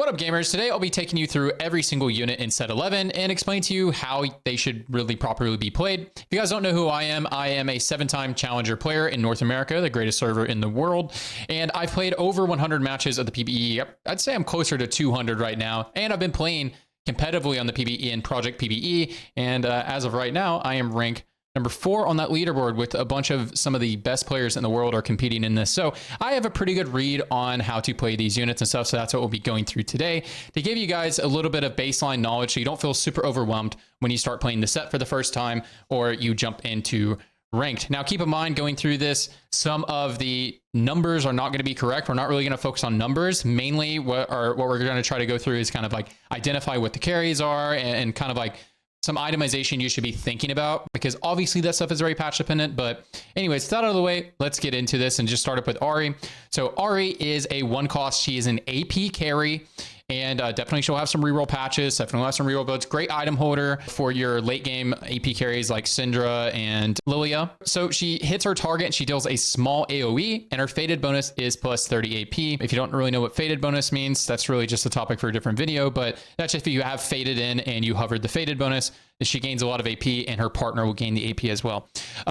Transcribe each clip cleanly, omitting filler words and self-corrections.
What up, gamers? Today I'll be taking you through every single unit in set 11 and explain to you how they should really properly be played. If you guys don't know who I am a 7-time challenger player in North America, the greatest server in the world, and I've played over 100 matches of the PvE. I'd say I'm closer to 200 right now, and I've been playing competitively on the PvE and Project PvE, and as of right now, I am rank number 4 on that leaderboard with a bunch of some of the best players in the world are competing in this. So I have a pretty good read on how to play these units and stuff. So that's what we'll be going through today to give you guys a little bit of baseline knowledge so you don't feel super overwhelmed when you start playing the set for the first time or you jump into ranked. Now, keep in mind going through this, some of the numbers are not going to be correct. We're not really going to focus on numbers. Mainly what we're going to try to go through is kind of like identify what the carries are and kind of like some itemization you should be thinking about, because obviously that stuff is very patch dependent. But anyways, that out of the way, let's get into this and just start up with Ahri. So Ahri is a 1 cost. She is an AP carry. And definitely she'll have some reroll patches, definitely have some reroll builds. Great item holder for your late game AP carries like Syndra and Lilia. So she hits her target and she deals a small AoE, and her fated bonus is plus 30 AP. If you don't really know what fated bonus means, that's really just a topic for a different video, but that's if you have fated in and you hovered the fated bonus, she gains a lot of AP and her partner will gain the AP as well.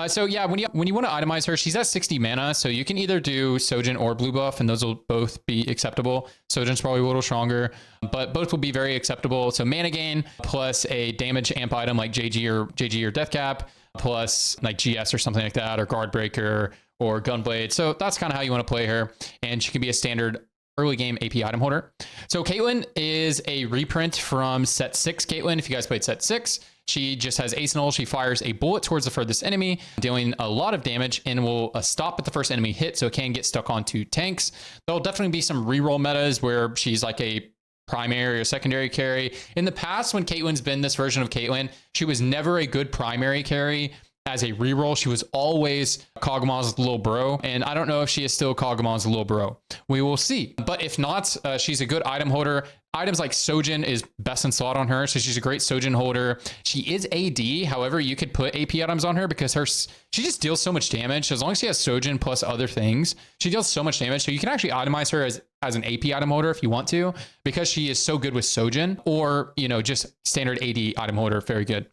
So yeah, when you want to itemize her, she's at 60 mana, so you can either do Sojin or blue buff, and those will both be acceptable. Sojin's probably a little stronger, but both will be very acceptable. So mana gain plus a damage amp item like JG or Death Cap, plus like GS or something like that, or Guard Breaker or Gunblade. So that's kind of how you want to play her, and she can be a standard early game AP item holder. So Caitlyn is a reprint from set 6 Caitlyn. If you guys played set 6, she just has ace null. She fires a bullet towards the furthest enemy, dealing a lot of damage, and will stop at the first enemy hit, so it can get stuck onto tanks. There'll definitely be some reroll metas where she's like a primary or secondary carry. In the past, when Caitlyn's been this version of Caitlyn, she was never a good primary carry. As a reroll, she was always Kog'Maw's little bro, and I don't know if she is still Kog'Maw's little bro. We will see. But if not, she's a good item holder. Items like Sojin is best in slot on her, so she's a great Sojin holder. She is AD, however, you could put AP items on her because she just deals so much damage. As long as she has Sojin plus other things, she deals so much damage. So you can actually itemize her as an AP item holder if you want to, because she is so good with Sojin, or just standard AD item holder, very good.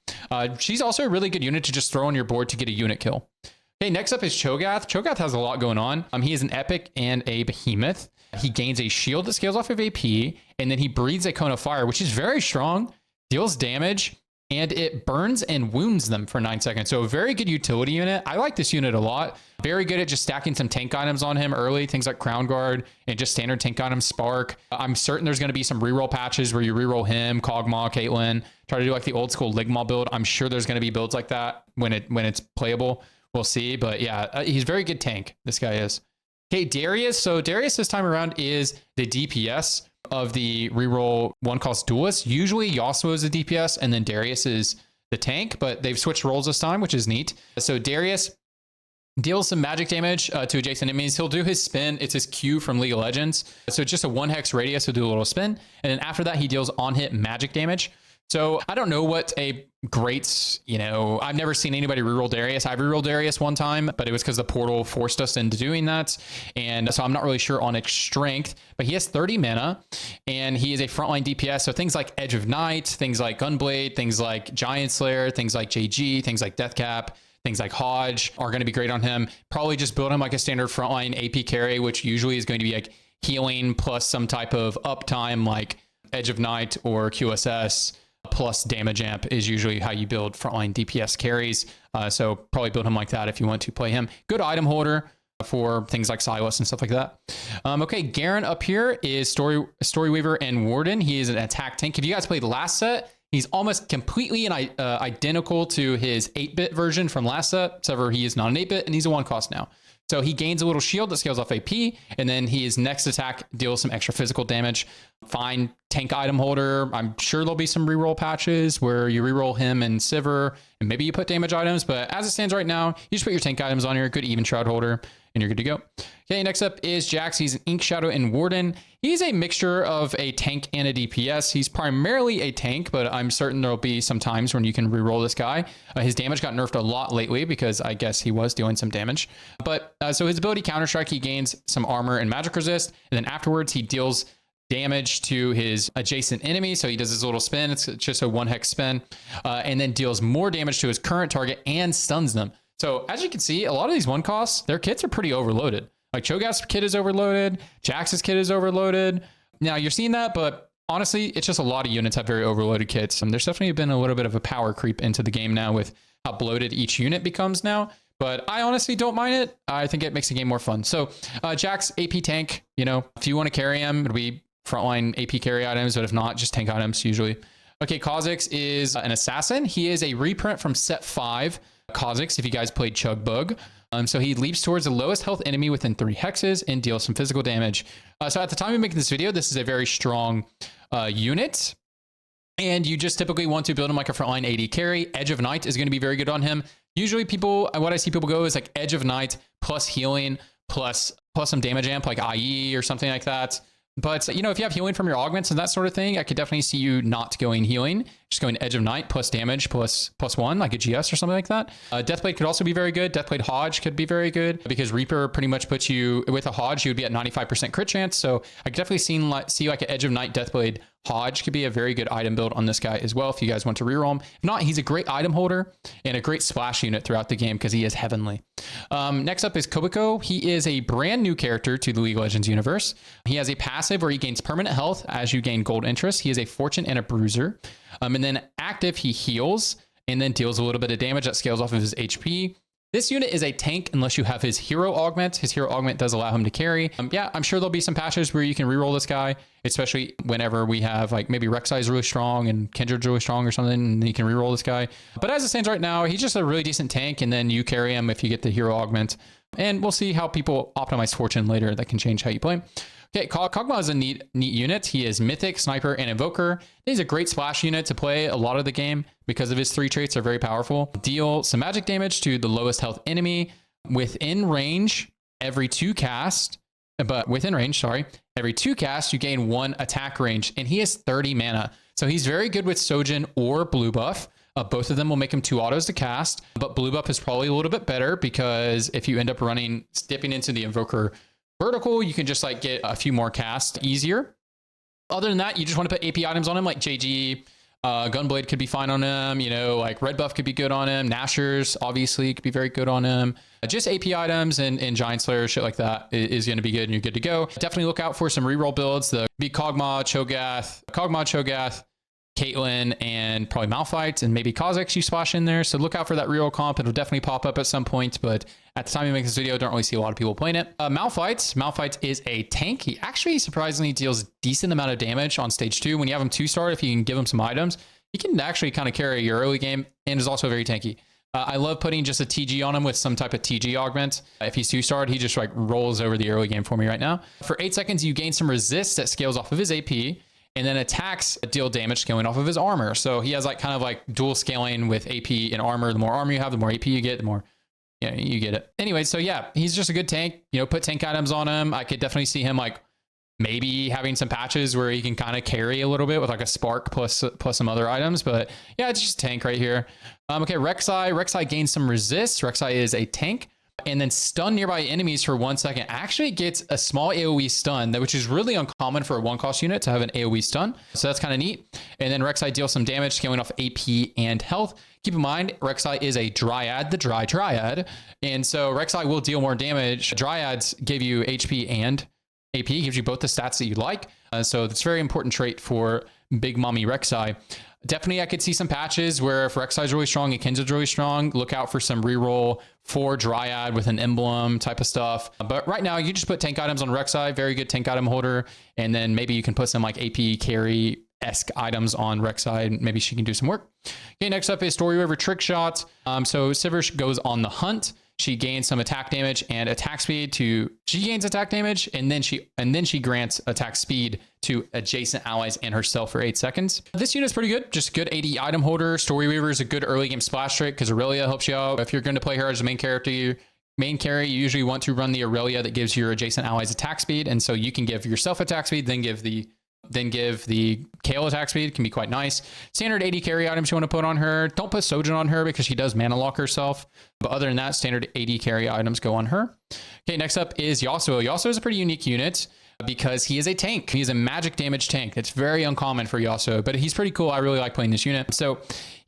She's also a really good unit to just throw on your board to get a unit kill. Okay, next up is Cho'Gath. Cho'Gath has a lot going on. He is an epic and a behemoth. He gains a shield that scales off of AP, and then he breathes a cone of fire, which is very strong, deals damage, and it burns and wounds them for 9 seconds. So a very good utility unit. I like this unit a lot. Very good at just stacking some tank items on him early, things like Crown Guard and just standard tank items, Spark. I'm certain there's going to be some reroll patches where you reroll him, Kog'Maw, Caitlyn, try to do like the old school Ligmaw build. I'm sure there's going to be builds like that when it's playable. We'll see. But yeah, he's very good tank. This guy is. Okay, Darius. So Darius this time around is the DPS of the reroll 1 cost duelist. Usually Yasuo is the DPS and then Darius is the tank, but they've switched roles this time, which is neat. So Darius deals some magic damage to adjacent enemies. He'll do his spin. It's his Q from League of Legends. So it's just a 1 hex radius. He'll do a little spin. And then after that, he deals on hit magic damage. So I don't know what a great, I've never seen anybody reroll Darius. I rerolled Darius one time, but it was because the portal forced us into doing that. And so I'm not really sure on its strength, but he has 30 mana and he is a frontline DPS. So things like Edge of Night, things like Gunblade, things like Giant Slayer, things like JG, things like Death Cap, things like Hodge are going to be great on him. Probably just build him like a standard frontline AP carry, which usually is going to be like healing plus some type of uptime like Edge of Night or QSS. Plus damage amp is usually how you build frontline DPS carries. So probably build him like that if you want to play him. Good item holder for things like Silas and stuff like that. Okay, Garen up here is Story Weaver and Warden. He is an attack tank. If you guys played last set, he's almost completely identical to his 8-bit version from last set, except for he is not an 8-bit and he's a 1 cost now. So he gains a little shield that scales off AP, and then his next attack deals some extra physical damage. Fine tank item holder. I'm sure there'll be some reroll patches where you reroll him and Sivir, and maybe you put damage items, but as it stands right now, you just put your tank items on here, good even shroud holder, and you're good to go. Okay, next up is Jax. He's an Ink Shadow and Warden. He's a mixture of a tank and a DPS. He's primarily a tank, but I'm certain there'll be some times when you can reroll this guy. His damage got nerfed a lot lately because I guess he was doing some damage. But so his ability Counter-Strike, he gains some armor and magic resist, and then afterwards he deals damage to his adjacent enemy. So he does his little spin. It's just a 1 hex spin, and then deals more damage to his current target and stuns them. So as you can see, a lot of these 1 costs, their kits are pretty overloaded. Like Cho'Gath's kit is overloaded. Jax's kit is overloaded. Now you're seeing that, but honestly, it's just a lot of units have very overloaded kits. And there's definitely been a little bit of a power creep into the game now with how bloated each unit becomes now. But I honestly don't mind it. I think it makes the game more fun. So Jax, AP tank, you know, if you want to carry him, it'll be frontline AP carry items, but if not, just tank items usually. Okay, Kha'Zix is an assassin. He is a reprint from set 5. Kha'Zix, if you guys played Chugbug. So he leaps towards the lowest health enemy within 3 hexes and deals some physical damage. So at the time of making this video, this is a very strong unit. And you just typically want to build him like a frontline AD carry. Edge of Night is going to be very good on him. Usually what I see people go is like Edge of Night plus healing plus some damage amp like IE or something like that. But, you know, if you have healing from your augments and that sort of thing, I could definitely see you not going healing, just going Edge of Night plus damage plus 1, like a GS or something like that. Deathblade could also be very good. Deathblade Hodge could be very good because Reaper pretty much puts you, with a Hodge, you would be at 95% crit chance. So I could definitely see like an Edge of Night Deathblade Hodge could be a very good item build on this guy as well if you guys want to reroll him. If not, he's a great item holder and a great splash unit throughout the game because he is heavenly. Next up is Kobiko. He is a brand new character to the League of Legends universe. He has a passive where he gains permanent health as you gain gold interest. He is a fortune and a bruiser. And then active, he heals and then deals a little bit of damage that scales off of his HP. This unit is a tank unless you have his hero augment. His hero augment does allow him to carry. Yeah, I'm sure there'll be some patches where you can reroll this guy, especially whenever we have like maybe Rek'Sai is really strong and Kindred's really strong or something, and you can reroll this guy. But as it stands right now, he's just a really decent tank, and then you carry him if you get the hero augment. And we'll see how people optimize fortune later. That can change how you play. Okay, Kog'Maw is a neat unit. He is Mythic, Sniper, and Invoker. He's a great splash unit to play a lot of the game because of his 3 traits are very powerful. Deal some magic damage to the lowest health enemy within range every 2 cast, every 2 casts, you gain 1 attack range, and he has 30 mana. So he's very good with Sojin or Blue Buff. Both of them will make him 2 autos to cast, but Blue Buff is probably a little bit better because if you end up dipping into the Invoker vertical, you can just like get a few more casts easier. Other than that, you just want to put AP items on him like JG, Gunblade could be fine on him, you know, like Red Buff could be good on him, Nashers obviously could be very good on him. Just AP items and Giant Slayer, shit like that is going to be good and you're good to go. Definitely look out for some reroll builds. The be Kog'Maw, Cho'Gath, Caitlyn, and probably Malphite, and maybe Kha'Zix you splash in there. So look out for that reroll comp. It'll definitely pop up at some point, but at the time you make this video, don't really see a lot of people playing it. Malphite is a tank. He actually surprisingly deals decent amount of damage on stage 2. When you have him 2-star, if you can give him some items, he can actually kind of carry your early game and is also very tanky. I love putting just a TG on him with some type of TG augment. If he's 2-starred, he just like rolls over the early game for me right now. For 8 seconds, you gain some resist that scales off of his AP, and then attacks deal damage scaling off of his armor. So he has like kind of like dual scaling with AP and armor. The more armor you have, the more AP you get, the more, yeah, you get it. Anyway, so yeah, he's just a good tank. You know, put tank items on him. I could definitely see him like maybe having some patches where he can kind of carry a little bit with like a spark plus some other items. But yeah, it's just a tank right here. Okay, Rek'Sai gains some resist. Rek'Sai is a tank. And then stun nearby enemies for 1 second. Actually gets a small AoE stun, which is really uncommon for a 1-cost unit to have an AoE stun. So that's kind of neat. And then Rek'Sai deals some damage, scaling off AP and health. Keep in mind, Rek'Sai is a Dryad, the Dry Triad. And so Rek'Sai will deal more damage. Dryads give you HP and AP, gives you both the stats that you like. So that's a very important trait for Big Mommy Rek'Sai. Definitely, I could see some patches where if Rek'Sai is really strong and Kindred's really strong, look out for some reroll for Dryad with an emblem type of stuff. But right now, you just put tank items on Rek'Sai, very good tank item holder. And then maybe you can put some like AP carry-esque items on Rek'Sai. Maybe she can do some work. Okay, next up is Story River Trick Shot. So Sivir goes on the hunt. She gains some attack damage and attack speed she gains attack damage, and then she grants attack speed to adjacent allies and herself for 8 seconds. This unit's pretty good, just good AD item holder. Story Weaver is a good early game splash trick because Aurelia helps you out. If you're going to play her as a main carry, you usually want to run the Aurelia that gives your adjacent allies attack speed, and so you can give yourself attack speed, then give the Kayle attack speed. Can be quite nice. Standard AD carry items you want to put on her. Don't put Sojin on her because she does mana lock herself. But other than that, standard AD carry items go on her. Okay, next up is Yasuo. Yasuo is a pretty unique unit. because he is a tank. He is a magic damage tank. It's very uncommon for Yasuo, but he's pretty cool. I really like playing this unit. So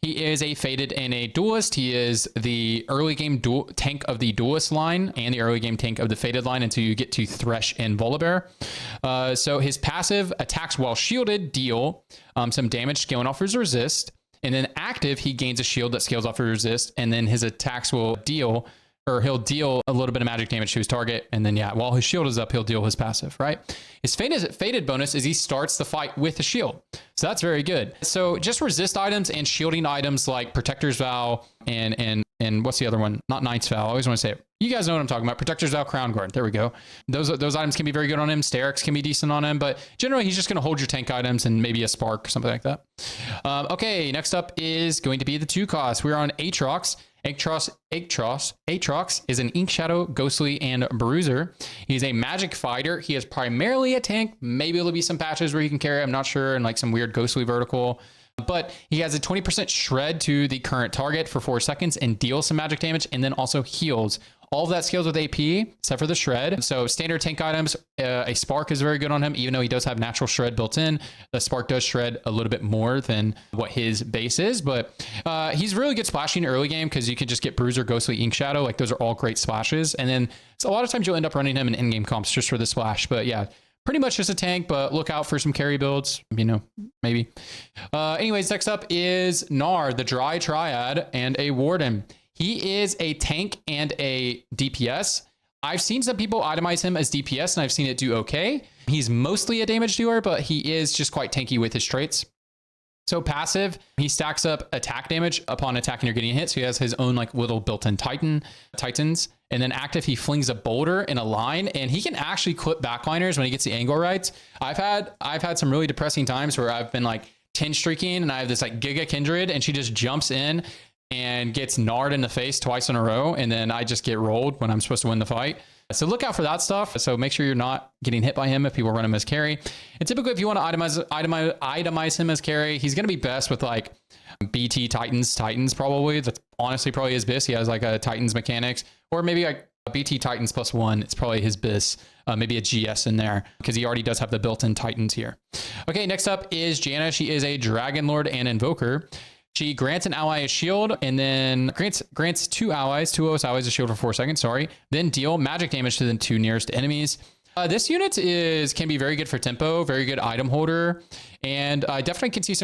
he is a Fated and a Duelist. He is the early game tank of the Duelist line and the early game tank of the Fated line until you get to Thresh and Volibear. So his passive attacks while shielded deal some damage scaling off his resist. And then active, he gains a shield that scales off his resist. And then his attacks will deal, or he'll deal a little bit of magic damage to his target. And then, yeah, while his shield is up, he'll deal his passive, right? His fated bonus is he starts the fight with a shield. So that's very good. So just resist items and shielding items like Protector's Vow and what's the other one? Not Knight's Vow. I always want to say it. You guys know what I'm talking about. Protector's Vow, Crown Guard. There we go. Those items can be very good on him. Sterix can be decent on him, but generally he's just going to hold your tank items and maybe a Spark, something like that. Okay, next up is going to be the 2 cost. We're on Aatrox. Aatrox is an Ink Shadow, Ghostly, and Bruiser. He's a magic fighter. He is primarily a tank. Maybe there'll be some patches where he can carry, I'm not sure, and like some weird Ghostly vertical. But he has a 20% shred to the current target for 4 seconds and deals some magic damage, and then also heals. All of that scales with AP, except for the shred. So standard tank items, a Spark is very good on him, even though he does have natural shred built in. The Spark does shred a little bit more than what his base is, but he's really good splashing early game because you can just get Bruiser, Ghostly, Ink Shadow. Like those are all great splashes. And then so a lot of times you'll end up running him in in-game comps just for the splash. But yeah, pretty much just a tank, but look out for some carry builds, you know, maybe. Anyways, next up is Gnar, the Dry Triad, and a Warden. He is a tank and a DPS. I've seen some people itemize him as DPS, and I've seen it do okay. He's mostly a damage dealer, but he is just quite tanky with his traits. So passive, he stacks up attack damage upon attacking or getting hit. So he has his own like little built-in titans. And then active, he flings a boulder in a line, and he can actually clip backliners when he gets the angle right. I've had some really depressing times where I've been like 10 streaking, and I have this like Giga Kindred, and she just jumps in and gets gnarred in the face twice in a row, and then I just get rolled when I'm supposed to win the fight. So look out for that stuff. So make sure you're not getting hit by him if people run him as carry. And typically, if you want to itemize him as carry, he's going to be best with like BT Titans probably. That's honestly probably his best. He has like a Titans mechanics, or maybe like a BT Titans +1. It's probably his best. Maybe a GS in there because he already does have the built-in Titans here. Okay, next up is Janna. She is a Dragon Lord and Invoker. She grants an ally a shield, and then grants 2 allies a shield for 4 seconds, then deal magic damage to the 2 nearest enemies. This unit can be very good for tempo, very good item holder, and I definitely can see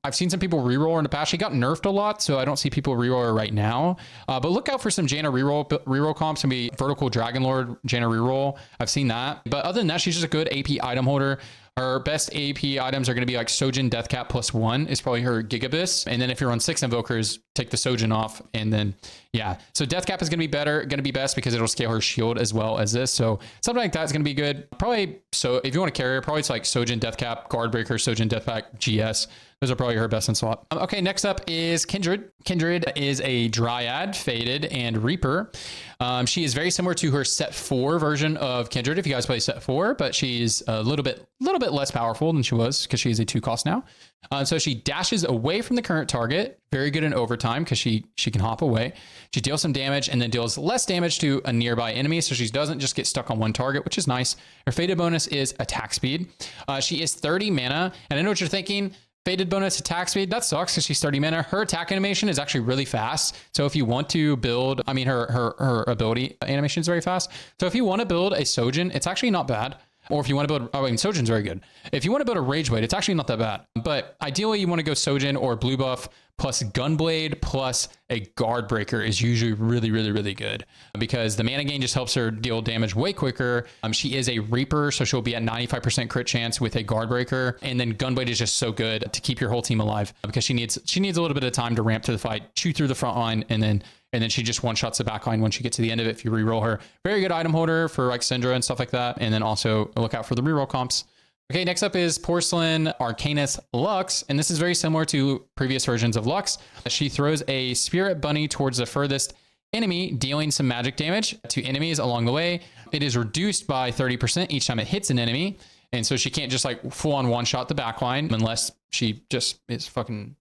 I've seen some people reroll in the past. She got nerfed a lot, so I don't see people reroll her right now. But look out for some Janna reroll comps. Can be Vertical Dragon Lord, Janna reroll. I've seen that. But other than that, she's just a good AP item holder. Her best AP items are going to be like Sojin Deathcap +1 is probably her Gigabis. And then if you're on 6 Invokers, take the Sojin off. And then, yeah. So Deathcap is going to be best because it'll scale her shield as well as this. So something like that is going to be good. Probably, so if you want to carry her, probably it's like Sojin Deathcap, Guardbreaker, Sojin Deathpack, GS. Those are probably her best in slot. Okay, next up is Kindred. Kindred is a Dryad, Fated, and Reaper. She is very similar to her set 4 version of Kindred, if you guys play set 4, but she's a little bit less powerful than she was because she's a 2 cost now. So she dashes away from the current target. Very good in overtime because she can hop away. She deals some damage and then deals less damage to a nearby enemy, so she doesn't just get stuck on one target, which is nice. Her Fated bonus is attack speed. She is 30 mana, and I know what you're thinking. Fated bonus attack speed, that sucks because she's 30 mana. Her attack animation is actually really fast. So if you want to build, her ability animation is very fast. So if you want to build a Sojin, it's actually not bad. Or if you want to build, Sojin's very good. If you want to build a Rage Blade, it's actually not that bad. But ideally you want to go Sojin or blue buff plus Gunblade plus a Guard Breaker is usually really, really, really good because the mana gain just helps her deal damage way quicker. She is a Reaper, so she'll be at 95% crit chance with a Guard Breaker. And then Gunblade is just so good to keep your whole team alive because she needs a little bit of time to ramp to the fight, chew through the front line, and then she just one-shots the back line when she gets to the end of it if you reroll her. Very good item holder for like Syndra and stuff like that. And then also look out for the reroll comps. Okay, next up is Porcelain Arcanus Lux, and this is very similar to previous versions of Lux. She throws a Spirit Bunny towards the furthest enemy, dealing some magic damage to enemies along the way. It is reduced by 30% each time it hits an enemy, and so she can't just like full-on one-shot the backline unless she just is fucking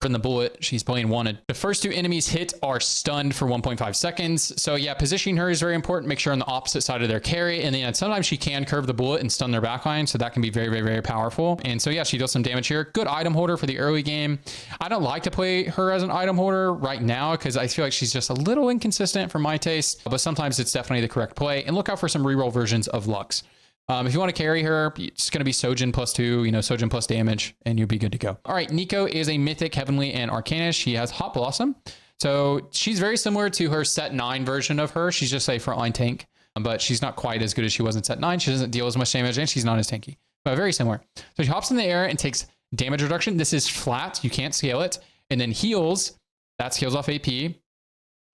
From the bullet, she's playing wanted. The first 2 enemies hit are stunned for 1.5 seconds. So yeah, positioning her is very important. Make sure on the opposite side of their carry. And then sometimes she can curve the bullet and stun their backline. So that can be very, very, very powerful. And so yeah, she does some damage here. Good item holder for the early game. I don't like to play her as an item holder right now because I feel like she's just a little inconsistent for my taste, but sometimes it's definitely the correct play. And look out for some reroll versions of Lux. If you want to carry her, it's going to be Sojin +2, Sojin plus damage, and you'll be good to go. All right, Nico is a Mythic, Heavenly, and Arcanist. She has Hot Blossom. So she's very similar to her set 9 version of her. She's just a frontline tank, but she's not quite as good as she was in set 9. She doesn't deal as much damage, and she's not as tanky, but very similar. So she hops in the air and takes damage reduction. This is flat. You can't scale it. And then heals. That scales off AP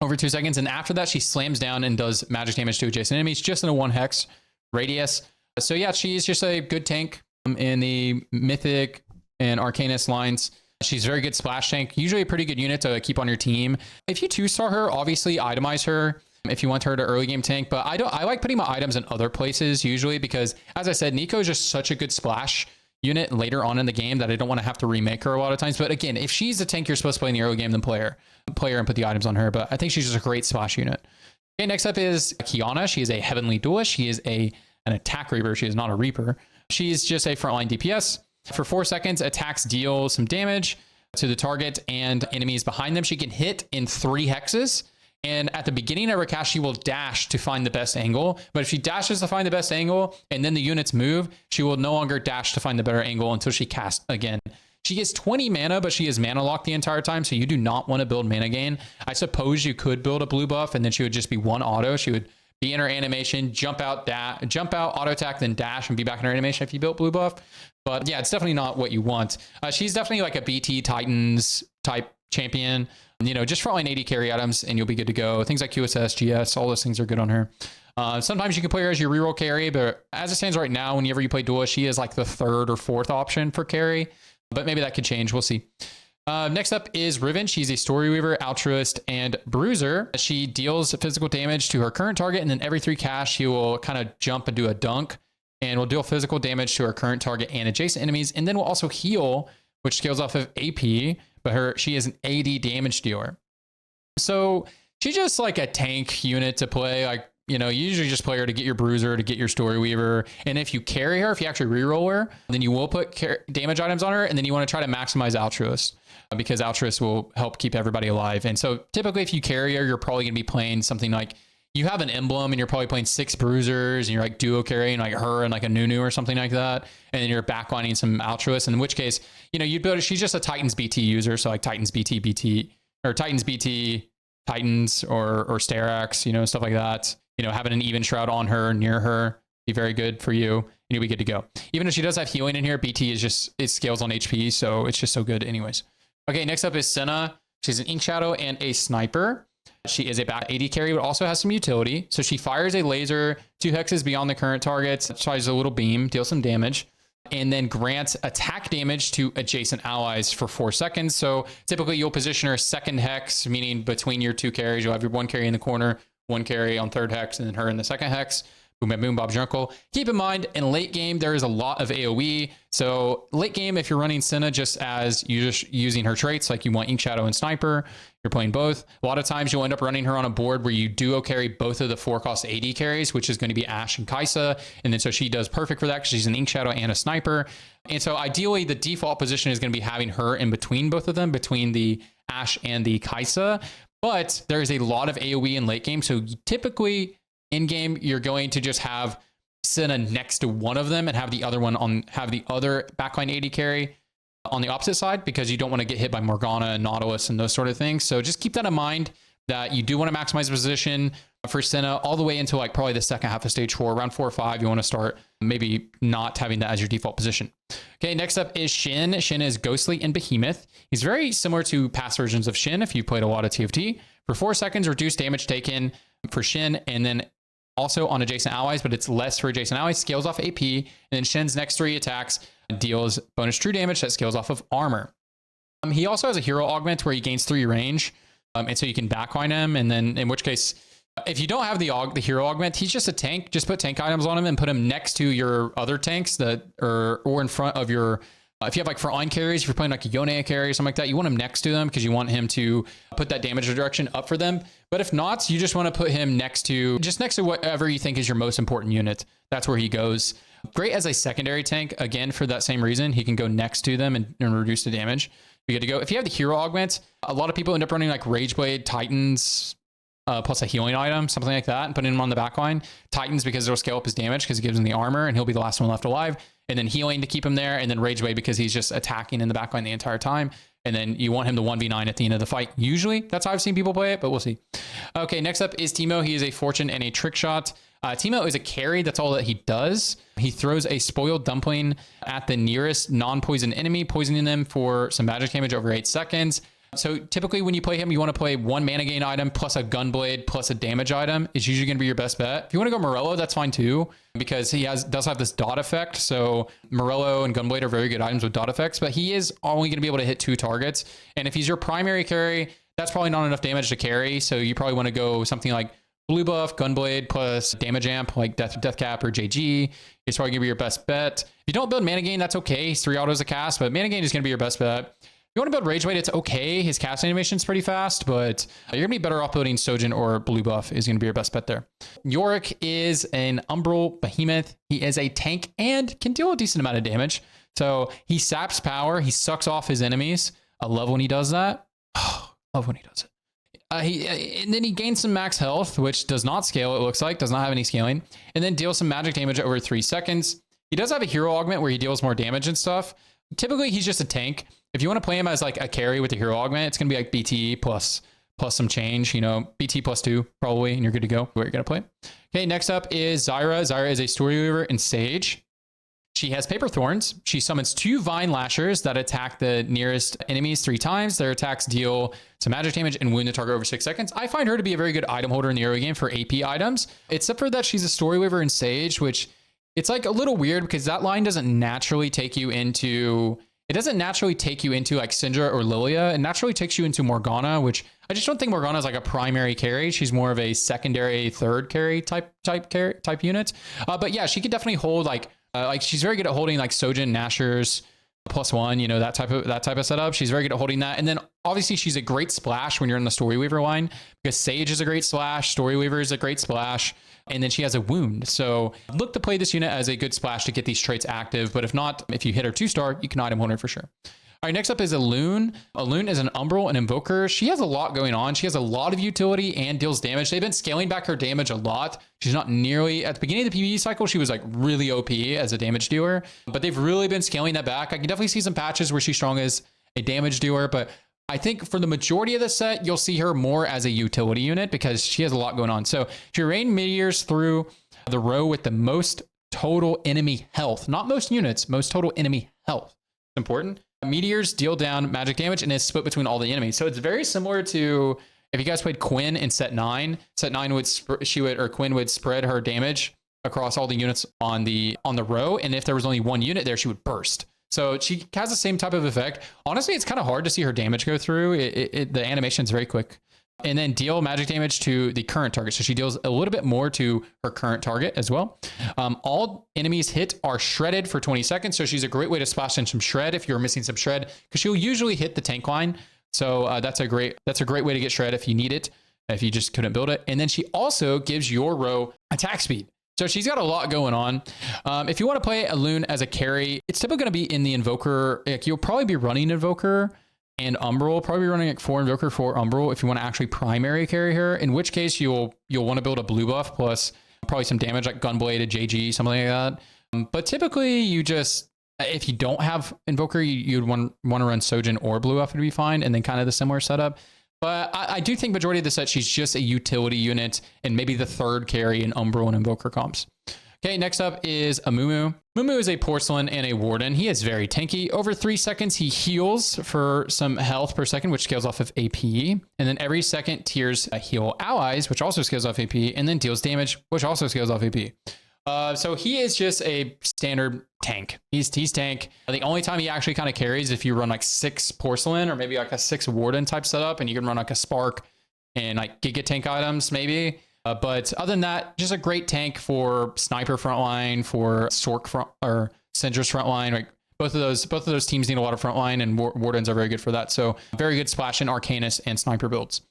over 2 seconds. And after that, she slams down and does magic damage to adjacent enemies, just in a 1 hex radius. So yeah, she's just a good tank in the Mythic and Arcanist lines. She's a very good splash tank, usually a pretty good unit to keep on your team. If you 2-star her, obviously itemize her if you want her to early game tank, but I like putting my items in other places usually because, as I said, Nico is just such a good splash unit later on in the game that I don't want to have to remake her a lot of times. But again, if she's the tank you're supposed to play in the early game, then play her and put the items on her. But I think she's just a great splash unit. Okay, next up is Kiana. She is a Heavenly Duelist. She is an attack reaper. She is not a reaper. She's just a frontline DPS. For 4 seconds, attacks deal some damage to the target and enemies behind them. She can hit in 3 hexes. And at the beginning of her cast, she will dash to find the best angle. But if she dashes to find the best angle and then the units move, she will no longer dash to find the better angle until she casts again. She gets 20 mana, but she is mana locked the entire time. So you do not want to build mana gain. I suppose you could build a blue buff and then she would just be 1 auto. She would be in her animation, jump out, auto attack, then dash and be back in her animation if you built blue buff. But yeah, it's definitely not what you want. She's definitely like a BT Titans type champion, just frontline 80 carry items and you'll be good to go. Things like QSS, GS, all those things are good on her. Sometimes you can play her as your reroll carry, but as it stands right now, whenever you play Duelist, she is like the 3rd or 4th option for carry, but maybe that could change. We'll see. Next up is Riven. She's a Story Weaver, Altruist, and Bruiser. She deals physical damage to her current target, and then every 3 casts, she will kind of jump and do a dunk, and will deal physical damage to her current target and adjacent enemies, and then will also heal, which scales off of AP, but she is an AD damage dealer. So she's just like a tank unit to play. Like, you usually just play her to get your Bruiser, to get your Story Weaver. And if you carry her, if you actually reroll her, then you will put damage items on her. And then you want to try to maximize Altruist because Altruist will help keep everybody alive. And so typically if you carry her, you're probably going to be playing something like you have an emblem and you're probably playing 6 Bruisers and you're like duo carrying like her and like a Nunu or something like that. And then you're backlining some Altruist, in which case, you'd build, she's just a Titans BT user. So like Titans BT, or Titans BT, Titans or Starax, stuff like that. Having an even shroud on her, near her, be very good for you, and you'll be good to go. Even if she does have healing in here, BT is just, it scales on HP, so it's just so good anyways. Okay, next up is Senna. She's an Ink Shadow and a Sniper. She is a back 80 carry, but also has some utility. So she fires a laser 2 hexes beyond the current targets, tries a little beam, deals some damage, and then grants attack damage to adjacent allies for 4 seconds. So typically you'll position her 2nd hex, meaning between your 2 carries, you'll have your 1 carry in the corner, 1 carry on 3rd hex, and then her in the 2nd hex. Boom, boom, Bob's your uncle. Keep in mind, in late game, there is a lot of AoE. So late game, if you're running Senna just as you're just using her traits, like you want Ink Shadow and Sniper, you're playing both. A lot of times you'll end up running her on a board where you duo carry both of the 4-cost AD carries, which is going to be Ashe and Kaisa. And then so she does perfect for that because she's an Ink Shadow and a Sniper. And so ideally, the default position is going to be having her in between both of them, between the Ashe and the Kaisa. But there's a lot of AoE in late game. So typically in game, you're going to just have Senna next to one of them and have the other have the other backline AD carry on the opposite side because you don't want to get hit by Morgana and Nautilus and those sort of things. So just keep that in mind that you do want to maximize the position for Senna all the way into like probably the second half of stage 4, around 4 or 5. You want to start maybe not having that as your default position. Okay, next up is Shin. Shin is Ghostly and Behemoth. He's very similar to past versions of Shin if you played a lot of TFT. For 4 seconds, reduce damage taken for Shin, and then also on adjacent allies, but it's less for adjacent allies, scales off AP, and then Shin's next 3 attacks deals bonus true damage that scales off of armor. He also has a hero augment where he gains 3 range, and so you can backline him, and then in which case, if you don't have the hero augment, he's just a tank. Just put tank items on him and put him next to your other tanks that or in front of your If you have like frontline carries, if you're playing like a Yone carry or something like that, you want him next to them because you want him to put that damage reduction up for them. But if not, you just want to put him next to whatever you think is your most important unit. That's where he goes. Great as a secondary tank. Again, for that same reason, he can go next to them and reduce the damage. You're good to go. If you have the hero augment, a lot of people end up running like Rageblade, Titans, plus a healing item, something like that, and putting him on the back line. Titans because it'll scale up his damage because it gives him the armor and he'll be the last one left alive. And then healing to keep him there, and then Rageblade because he's just attacking in the backline the entire time. And then you want him to 1v9 at the end of the fight. Usually, that's how I've seen people play it, but we'll see. Okay, next up is Teemo. He is a fortune and a trick shot. Teemo is a carry. That's all that he does. He throws a spoiled dumpling at the nearest non-poison enemy, poisoning them for some magic damage over 8 seconds. So typically when you play him, you want to play 1 mana gain item plus a gunblade plus a damage item is usually going to be your best bet. If you want to go Morello, that's fine too, because he does have this dot effect. So Morello and gunblade are very good items with dot effects, but he is only going to be able to hit 2 targets. And if he's your primary carry, that's probably not enough damage to carry. So you probably want to go something like blue buff, gunblade plus damage amp like death cap or JG. It's probably going to be your best bet. If you don't build mana gain, that's okay. He's 3 autos a cast, but mana gain is going to be your best bet. You want to build Rageblade, it's okay. His cast animation is pretty fast, but you're going to be better off building Sojin or Blue Buff is going to be your best bet there. Yorick is an Umbral Behemoth. He is a tank and can deal a decent amount of damage. So he saps power. He sucks off his enemies. I love when he does that. Love when he does it. And then he gains some max health, which does not scale, it looks like. Does not have any scaling. And then deals some magic damage over 3 seconds. He does have a hero augment where he deals more damage and stuff. Typically, he's just a tank. If you want to play him as like a carry with a hero augment, it's going to be like BT plus some change, BT plus 2 probably, and you're good to go where you're going to play. Okay, next up is Zyra. Zyra is a story weaver in Sage. She has Paper Thorns. She summons 2 Vine Lashers that attack the nearest enemies 3 times. Their attacks deal some magic damage and wound the target over 6 seconds. I find her to be a very good item holder in the early game for AP items, except for that she's a story weaver in Sage, which it's like a little weird because that line doesn't naturally take you into like Syndra or Lilia. It naturally takes you into Morgana, which I just don't think Morgana is like a primary carry. She's more of a secondary, third carry type unit. But yeah, she could definitely hold like she's very good at holding like Sojin, Nashers, +1, that type of setup. She's very good at holding that. And then obviously she's a great splash when you're in the Story Weaver line because Sage is a great splash, Story Weaver is a great splash, and then she has a wound. So look to play this unit as a good splash to get these traits active. But if not, if you hit her 2-star, you can item hold her for sure. All right, next up is Elune. Elune is an Umbral and Invoker. She has a lot going on. She has a lot of utility and deals damage. They've been scaling back her damage a lot. She's not nearly, at the beginning of the PvE cycle, she was like really OP as a damage dealer, but they've really been scaling that back. I can definitely see some patches where she's strong as a damage dealer, but I think for the majority of the set, you'll see her more as a utility unit because she has a lot going on. So she rain meteors through the row with the most total enemy health, not most units, most total enemy health. It's important. Meteors deal down magic damage and is split between all the enemies. So it's very similar to if you guys played Quinn in set 9. Set 9 Quinn would spread her damage across all the units on the row, and if there was only one unit there, she would burst. So she has the same type of effect. Honestly, it's kind of hard to see her damage go through. The animation is very quick. And then deal magic damage to the current target. So she deals a little bit more to her current target as well. All enemies hit are shredded for 20 seconds. So she's a great way to splash in some shred if you're missing some shred, because she'll usually hit the tank line. So that's a great way to get shred if you need it, if you just couldn't build it. And then she also gives your row attack speed. So she's got a lot going on. If you want to play Elune as a carry, it's typically going to be in the Invoker. Like, you'll probably be running Invoker and Umbral, probably running like 4 Invoker, 4 Umbral if you want to actually primary carry her, in which case you'll want to build a blue buff plus probably some damage like Gunblade, a JG, something like that. But typically you just, if you don't have Invoker, you'd want to run Sojin or blue buff to be fine, and then kind of the similar setup. But I do think majority of the set, she's just a utility unit and maybe the third carry in Umbral and Invoker comps. Okay, next up is Amumu. Amumu is a Porcelain and a Warden. He is very tanky. Over 3 seconds, he heals for some health per second, which scales off of AP. And then every second tiers heal allies, which also scales off AP, and then deals damage, which also scales off AP. So he is just a standard tank. He's tank. The only time he actually kind of carries if you run like 6 Porcelain or maybe like a 6 Warden type setup, and you can run like a Spark and like Giga Tank items maybe. But other than that, just a great tank for Sniper frontline, for Sork front or Syndra's frontline, like both of those teams need a lot of frontline, and Wardens are very good for that. So very good splash in Arcanist and Sniper builds.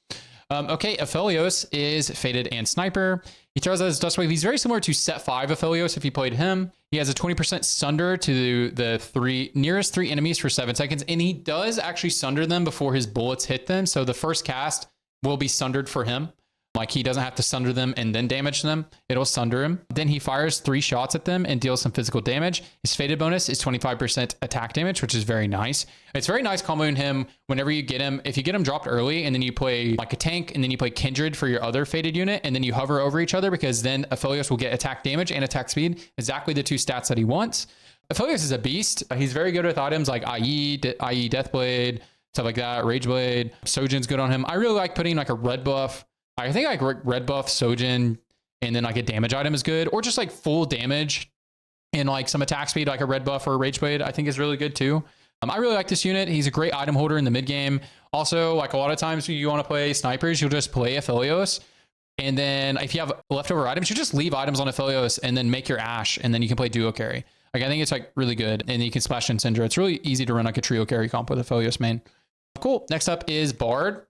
Okay, Aphelios is Fated and Sniper. He throws out his Dust Wave. He's very similar to Set 5 Aphelios if you played him. He has a 20% Sunder to the nearest 3 enemies for 7 seconds, and he does actually Sunder them before his bullets hit them. So the first cast will be sundered for him. Like, he doesn't have to sunder them and then damage them. It'll sunder him. Then he fires 3 shots at them and deals some physical damage. His Fated bonus is 25% attack damage, which is very nice. It's very nice comboing him whenever you get him. If you get him dropped early and then you play like a tank and then you play Kindred for your other Fated unit and then you hover over each other, because then Aphelios will get attack damage and attack speed, exactly the 2 stats that he wants. Aphelios is a beast. He's very good with items like IE Deathblade, stuff like that. Rageblade. Sojin's good on him. I really like putting like a red buff. I think like red buff Sojin and then like a damage item is good, or just like full damage and like some attack speed, like a red buff or a Rageblade, I think is really good too. I really like this unit. He's a great item holder in the mid game. Also, like a lot of times when you want to play snipers, you'll just play Aphelios. And then if you have leftover items, you just leave items on Aphelios and then make your Ashe, and then you can play duo carry. Like, I think it's like really good, and you can splash in Syndra. It's really easy to run like a trio carry comp with Aphelios main. Cool. Next up is Bard.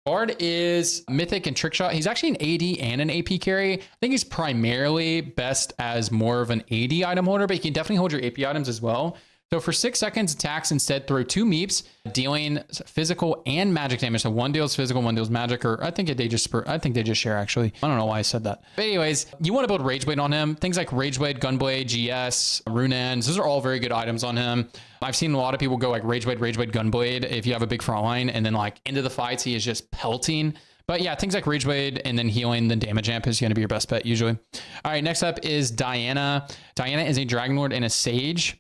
Bard is Mythic and Trickshot. He's actually an AD and an AP carry. I think he's primarily best as more of an AD item holder, but you can definitely hold your AP items as well. So for 6 seconds, attacks instead throw 2 meeps, dealing physical and magic damage. So 1 deals physical, 1 deals magic, or I think they just share actually. I don't know why I said that. But anyways, you want to build Rageblade on him. Things like Rageblade, Gunblade, GS, Runeends, those are all very good items on him. I've seen a lot of people go like Rageblade, Gunblade if you have a big front line, and then like into the fights, he is just pelting. But yeah, things like Rageblade and then healing, then damage amp is going to be your best bet usually. All right, next up is Diana. Diana is a Dragonlord and a Sage.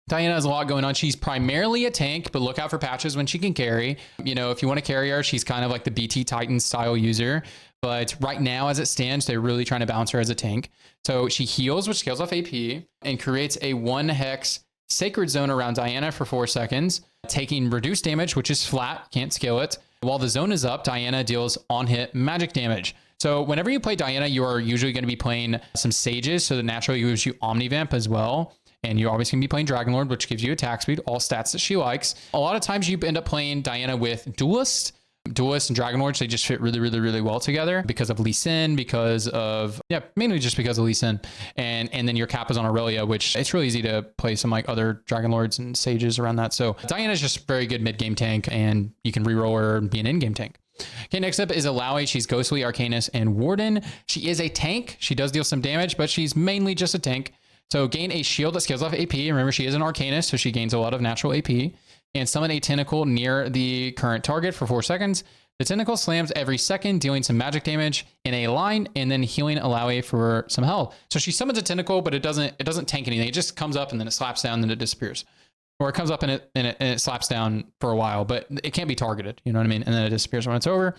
Diana has a lot going on. She's primarily a tank, but look out for patches when she can carry. You know, if you want to carry her, she's kind of like the BT Titan style user. But right now, as it stands, they're really trying to balance her as a tank. So she heals, which scales off AP, and creates a 1 hex Sacred Zone around Diana for 4 seconds, taking reduced damage, which is flat, can't scale it. While the zone is up, Diana deals on-hit magic damage. So whenever you play Diana, you are usually going to be playing some Sages, so that naturally gives you Omnivamp as well. And you're always going to be playing Dragonlord, which gives you attack speed, all stats that she likes. A lot of times you end up playing Diana with Duelist and Dragonlords. They just fit really, really, really well together because of Lee Sin, mainly just because of Lee Sin. And then your cap is on Aurelia, which it's really easy to play some like other Dragonlords and Sages around that. So Diana is just very good mid-game tank, and you can reroll her and be an in-game tank. Okay, next up is Alawi. She's Ghostly, Arcanist, and Warden. She is a tank. She does deal some damage, but she's mainly just a tank. So gain a shield that scales off AP. Remember, she is an Arcanist, so she gains a lot of natural AP. And summon a tentacle near the current target for 4 seconds. The tentacle slams every second, dealing some magic damage in a line, and then healing Alawi for some health. So she summons a tentacle, but it doesn't tank anything. It just comes up and then it slaps down, and then it disappears. Or it comes up and it slaps down for a while, but it can't be targeted. You know what I mean? And then it disappears when it's over.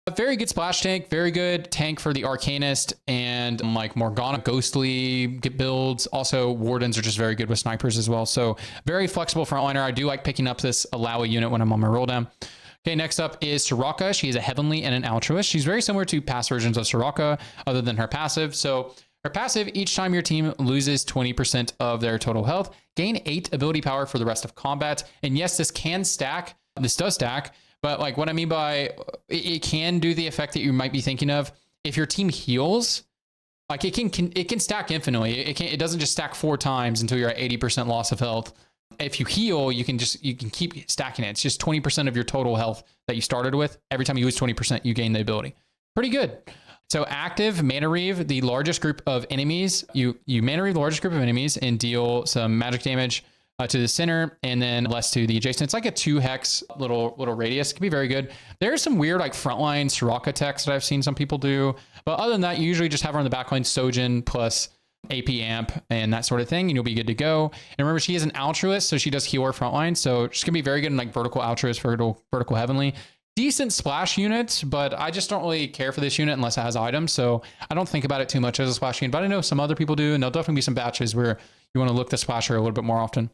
A very good splash tank, very good tank for the Arcanist and like Morgana Ghostly builds. Also, Wardens are just very good with snipers as well. So very flexible frontliner. I do like picking up this Alawi unit when I'm on my roll down. Okay, next up is Soraka. She is a Heavenly and an Altruist. She's very similar to past versions of Soraka, other than her passive. So her passive, each time your team loses 20% of their total health, gain 8 ability power for the rest of combat. And yes, this can stack. This does stack. But like what I mean by it can do the effect that you might be thinking of. If your team heals, like it can stack infinitely. It doesn't just stack 4 times until you're at 80% loss of health. If you heal, you can keep stacking it. It's just 20% of your total health that you started with. Every time you lose 20%, you gain the ability. Pretty good. So active Mana Reave, the largest group of enemies. You Mana Reave the largest group of enemies and deal some magic damage to the center and then less to the adjacent. It's like a 2 hex little radius. It can be very good. There's some weird like frontline Soraka techs that I've seen some people do. But other than that, you usually just have her on the backline Sojin plus AP amp and that sort of thing, and you'll be good to go. And remember, she is an Altruist, so she does heal her frontline. So she's gonna be very good in like vertical Altruist, vertical Heavenly. Decent splash unit, but I just don't really care for this unit unless it has items. So I don't think about it too much as a splash unit, but I know some other people do, and there'll definitely be some batches where you want to look to splash her a little bit more often.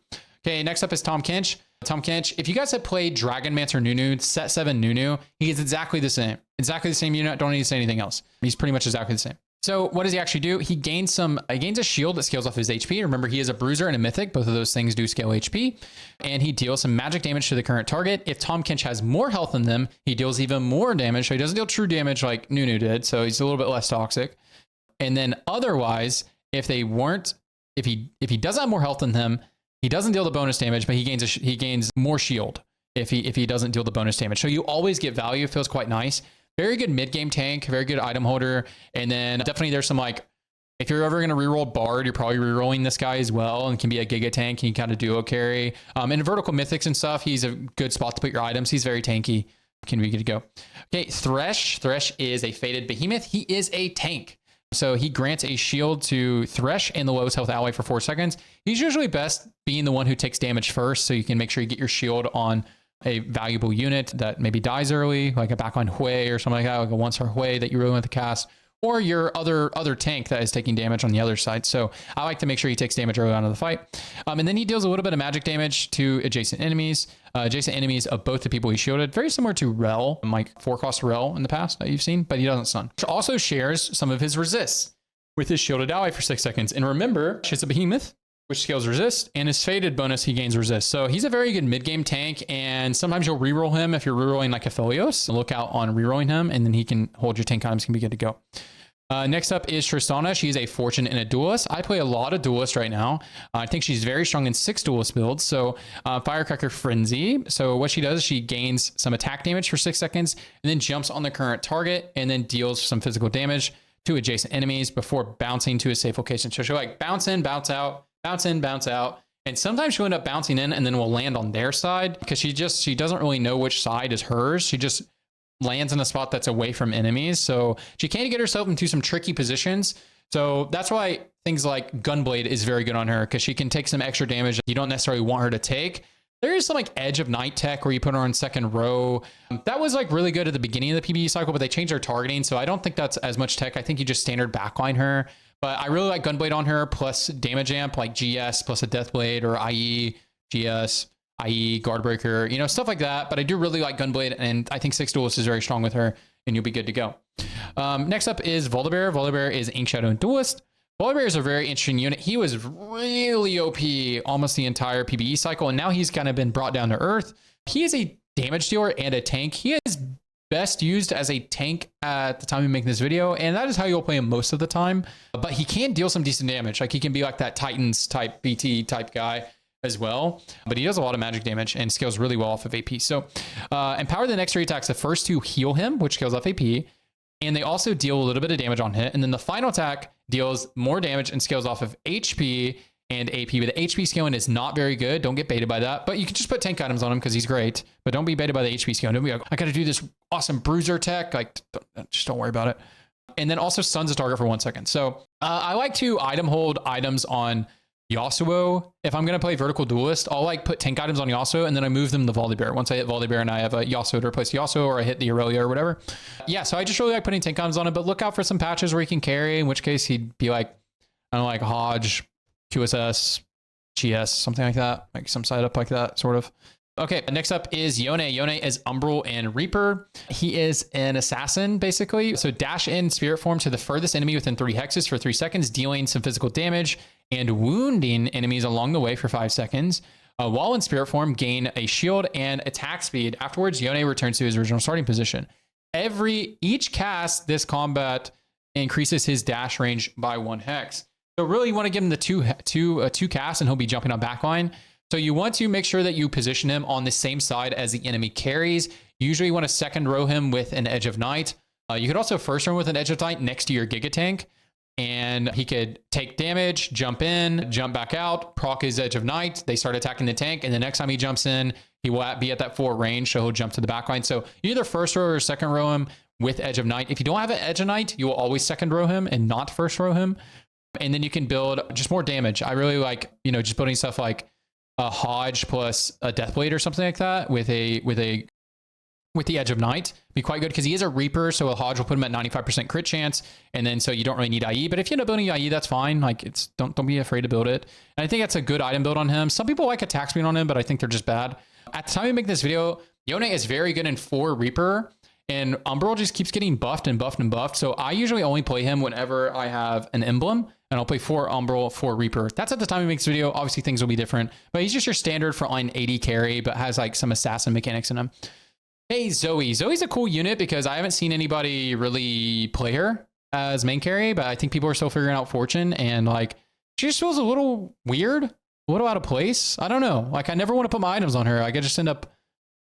Okay, next up is Tahm Kench. Tahm Kench, if you guys have played Dragonmancer Nunu, set 7 Nunu, he is exactly the same. Exactly the same unit. Don't need to say anything else. He's pretty much exactly the same. So what does he actually do? He gains a shield that scales off his HP. Remember, he is a bruiser and a mythic. Both of those things do scale HP. And he deals some magic damage to the current target. If Tahm Kench has more health than them, he deals even more damage. So he doesn't deal true damage like Nunu did. So he's a little bit less toxic. And then otherwise, if he doesn't have more health than them, he doesn't deal the bonus damage, but he gains more shield if he doesn't deal the bonus damage. So you always get value. It feels quite nice. Very good mid-game tank, very good item holder. And then definitely there's some like, if you're ever going to reroll Bard, you're probably rerolling this guy as well and can be a Giga tank. He can kind of duo carry. In vertical mythics and stuff, he's a good spot to put your items. He's very tanky. Can be good to go. Okay, Thresh. Thresh is a Fated Behemoth. He is a tank. So he grants a shield to Thresh and the lowest health ally for 4 seconds. He's usually best being the one who takes damage first, so you can make sure you get your shield on a valuable unit that maybe dies early, like a backline Hui or something like that, like a one-star Hui that you really want to cast, or your other tank that is taking damage on the other side. So I like to make sure he takes damage early on in the fight. And then he deals a little bit of magic damage to adjacent enemies. Adjacent enemies of both the people he shielded, very similar to Rel, like 4-cost Rel in the past that you've seen, but he doesn't stun. He also shares some of his resists with his shielded ally for 6 seconds. And remember, she's a behemoth, which scales resist, and his Fated bonus, he gains resist. So he's a very good mid-game tank, and sometimes you'll reroll him if you're rerolling like Aphelios. Look out on rerolling him, and then he can hold your tank items, can be good to go. Next up is Tristana. She's a Fortune and a Duelist. I play a lot of Duelist right now. I think she's very strong in 6 Duelist builds. So Firecracker Frenzy. So what she does is she gains some attack damage for 6 seconds, and then jumps on the current target, and then deals some physical damage to adjacent enemies before bouncing to a safe location. So she'll like bounce in, bounce out, bounce in, bounce out. And sometimes she'll end up bouncing in and then will land on their side because she doesn't really know which side is hers. She just lands in a spot that's away from enemies. So she can get herself into some tricky positions. So that's why things like Gunblade is very good on her, because she can take some extra damage that you don't necessarily want her to take. There is some like Edge of Night tech where you put her on second row. That was like really good at the beginning of the PvE cycle, but they changed their targeting. So I don't think that's as much tech. I think you just standard backline her. But I really like Gunblade on her, plus damage amp like GS, plus a Deathblade or IE, GS, IE, Guardbreaker, stuff like that. But I do really like Gunblade, and I think 6 Duelist is very strong with her, and you'll be good to go. Next up is Volibear. Volibear is Ink Shadow and Duelist. Volibear is a very interesting unit. He was really OP almost the entire PvE cycle, and now he's kind of been brought down to earth. He is a damage dealer and a tank. He is best used as a tank at the time of making this video, and that is how you'll play him most of the time. But he can deal some decent damage. Like he can be like that Titans type BT type guy as well, but he does a lot of magic damage and scales really well off of AP. So empower the next 3 attacks. The first 2 heal him, which scales off AP, and they also deal a little bit of damage on hit. And then the final attack deals more damage and scales off of HP and AP, but the HP scaling is not very good. Don't get baited by that, but you can just put tank items on him because he's great, but don't be baited by the HP scaling. Don't be like, I got to do this awesome bruiser tech. Like, just don't worry about it. And then also stuns a target for 1 second. So I like to item hold items on Yasuo. If I'm going to play vertical duelist, I'll like put tank items on Yasuo, and then I move them to Volibear. Once I hit Volibear and I have a Yasuo to replace Yasuo, or I hit the Aurelia or whatever. Yeah, so I just really like putting tank items on it, but look out for some patches where he can carry, in which case he'd be like, I don't know, like Hodge, QSS, GS, something like that, like some side up like that, sort of. Okay, next up is Yone. Yone is Umbral and Reaper. He is an assassin, basically. So dash in spirit form to the furthest enemy within 3 hexes for 3 seconds, dealing some physical damage and wounding enemies along the way for 5 seconds. While in spirit form, gain a shield and attack speed. Afterwards, Yone returns to his original starting position. Each cast this combat increases his dash range by 1 hex. So really you want to give him the two casts, and he'll be jumping on backline. So you want to make sure that you position him on the same side as the enemy carries. Usually you want to second row him with an Edge of Night. You could also first row with an Edge of Night next to your Giga Tank, and he could take damage, jump in, jump back out, proc his Edge of Night. They start attacking the tank, and the next time he jumps in, he will be at that 4 range, so he'll jump to the backline. So you either first row or second row him with Edge of Night. If you don't have an Edge of Night, you will always second row him and not first row him. And then you can build just more damage. I really like, just building stuff like a Hodge plus a Deathblade or something like that with the Edge of Night. Be quite good because he is a Reaper, so a Hodge will put him at 95% crit chance, and then so you don't really need IE. But if you end up building IE, that's fine. Like don't be afraid to build it. And I think that's a good item build on him. Some people like attack speed on him, but I think they're just bad. At the time we make this video, Yone is very good in 4 Reaper. And Umbral just keeps getting buffed and buffed and buffed. So I usually only play him whenever I have an emblem, and I'll play 4 Umbral, 4 Reaper. That's at the time he makes the video. Obviously things will be different, but he's just your standard frontline AD carry, but has like some assassin mechanics in him. Hey, Zoe. Zoe's a cool unit because I haven't seen anybody really play her as main carry, but I think people are still figuring out Fortune, and like she just feels a little weird, a little out of place. I don't know. Like I never want to put my items on her. Like I just end up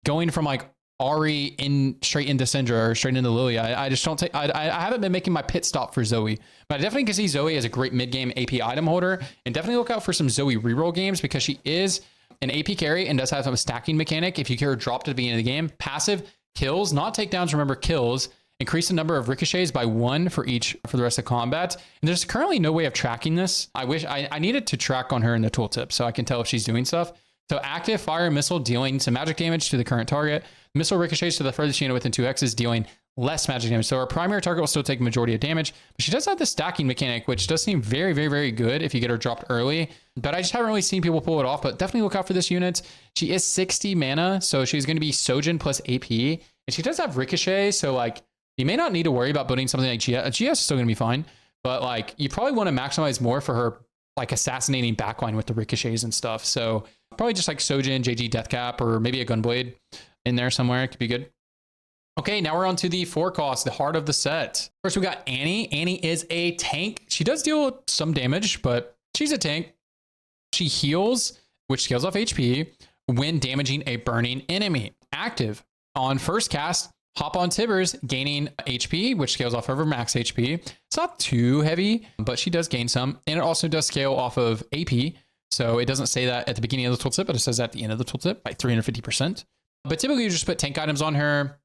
going from like Ari in straight into Syndra or straight into Lilia. I just don't take, I haven't been making my pit stop for Zoe, but I definitely can see Zoe as a great mid-game AP item holder, and definitely look out for some Zoe reroll games because she is an AP carry and does have some stacking mechanic. If you get her dropped at the beginning of the game, passive kills, not takedowns, remember kills, increase the number of ricochets by 1 for each for the rest of combat. And there's currently no way of tracking this. I wish I needed to track on her in the tooltip so I can tell if she's doing stuff. So active fire missile dealing some magic damage to the current target. Missile ricochets to the furthest unit within 2 hexes, dealing less magic damage. So our primary target will still take majority of damage, but she does have the stacking mechanic, which does seem very, very, very good if you get her dropped early. But I just haven't really seen people pull it off, but definitely look out for this unit. She is 60 mana, so she's going to be Sojin plus AP, and she does have ricochet. So like you may not need to worry about building something like GS. GS is still going to be fine, but like you probably want to maximize more for her like assassinating backline with the ricochets and stuff. So probably just like Sojin, JG Deathcap, or maybe a Gunblade in there somewhere. It could be good. Okay, now we're on to the 4 cost, the heart of the set. First, we got Annie. Annie is a tank. She does deal some damage, but she's a tank. She heals, which scales off HP, when damaging a burning enemy. Active on first cast, hop on Tibbers, gaining HP, which scales off of her max HP. It's not too heavy, but she does gain some. And it also does scale off of AP. So it doesn't say that at the beginning of the tooltip, but it says at the end of the tooltip by 350%. But typically you just put tank items on her.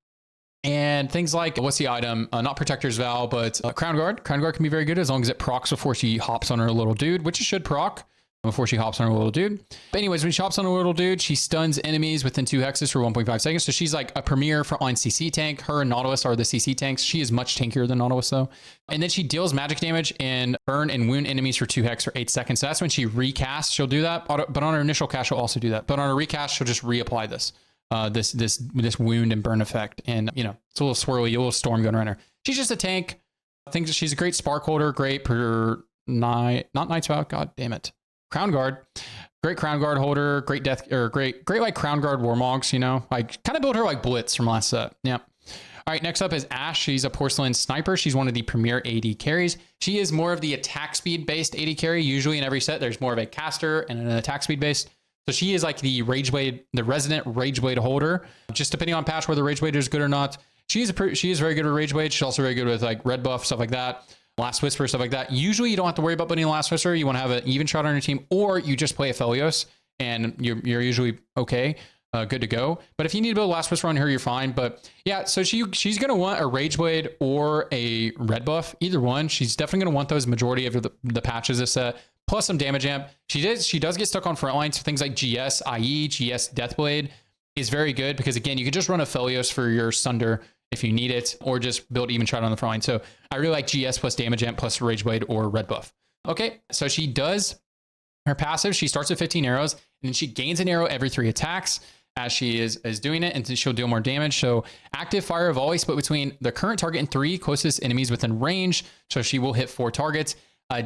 And things like, what's the item? Not Protector's Vow, but Crown Guard. Crown Guard can be very good as long as it procs before she hops on her little dude, which it should proc before she hops on her little dude. But anyways, when she hops on her little dude, she stuns enemies within 2 hexes for 1.5 seconds. So she's like a premier frontline CC tank. Her and Nautilus are the CC tanks. She is much tankier than Nautilus though. And then she deals magic damage and burn and wound enemies for 2 hex for 8 seconds. So that's when she recasts, she'll do that. But on her initial cast, she'll also do that. But on her recast, she'll just reapply this. This wound and burn effect, and you know it's a little swirly, a little storm going around her. She's just a tank. I think she's a great spark holder, great per not Knight's Vow, god damn it, Crown Guard, great Crown Guard holder, great death or great like Crown Guard Warmogs. You know, like kind of build her like Blitz from last set. Yeah. All right, next up is Ashe. She's a porcelain sniper. She's one of the premier AD carries. She is more of the attack speed based AD carry. Usually in every set, there's more of a caster and an attack speed based. So she is like the Rageblade, the resident Rageblade holder. Just depending on patch whether Rageblade is good or not. She is very good with Rageblade. She's also very good with like red buff, stuff like that. Last Whisper, stuff like that. Usually you don't have to worry about putting Last Whisper. You want to have an even shot on your team, or you just play Aphelios and you're usually okay, good to go. But if you need to build Last Whisper on her, you're fine. But yeah, so she's going to want a Rageblade or a red buff, either one. She's definitely going to want those majority of the patches this set. Plus some damage amp. She does get stuck on front lines. So things like GS, IE, GS Deathblade is very good because again, you can just run Aphelios for your Sunder if you need it, or just build even shot on the front line. So I really like GS plus damage amp plus Rageblade or red buff. Okay, so she does her passive. She starts with 15 arrows and then she gains an arrow every 3 attacks as she is doing it, and then she'll deal more damage. So active fire of volley split between the current target and 3 closest enemies within range. So she will hit 4 targets.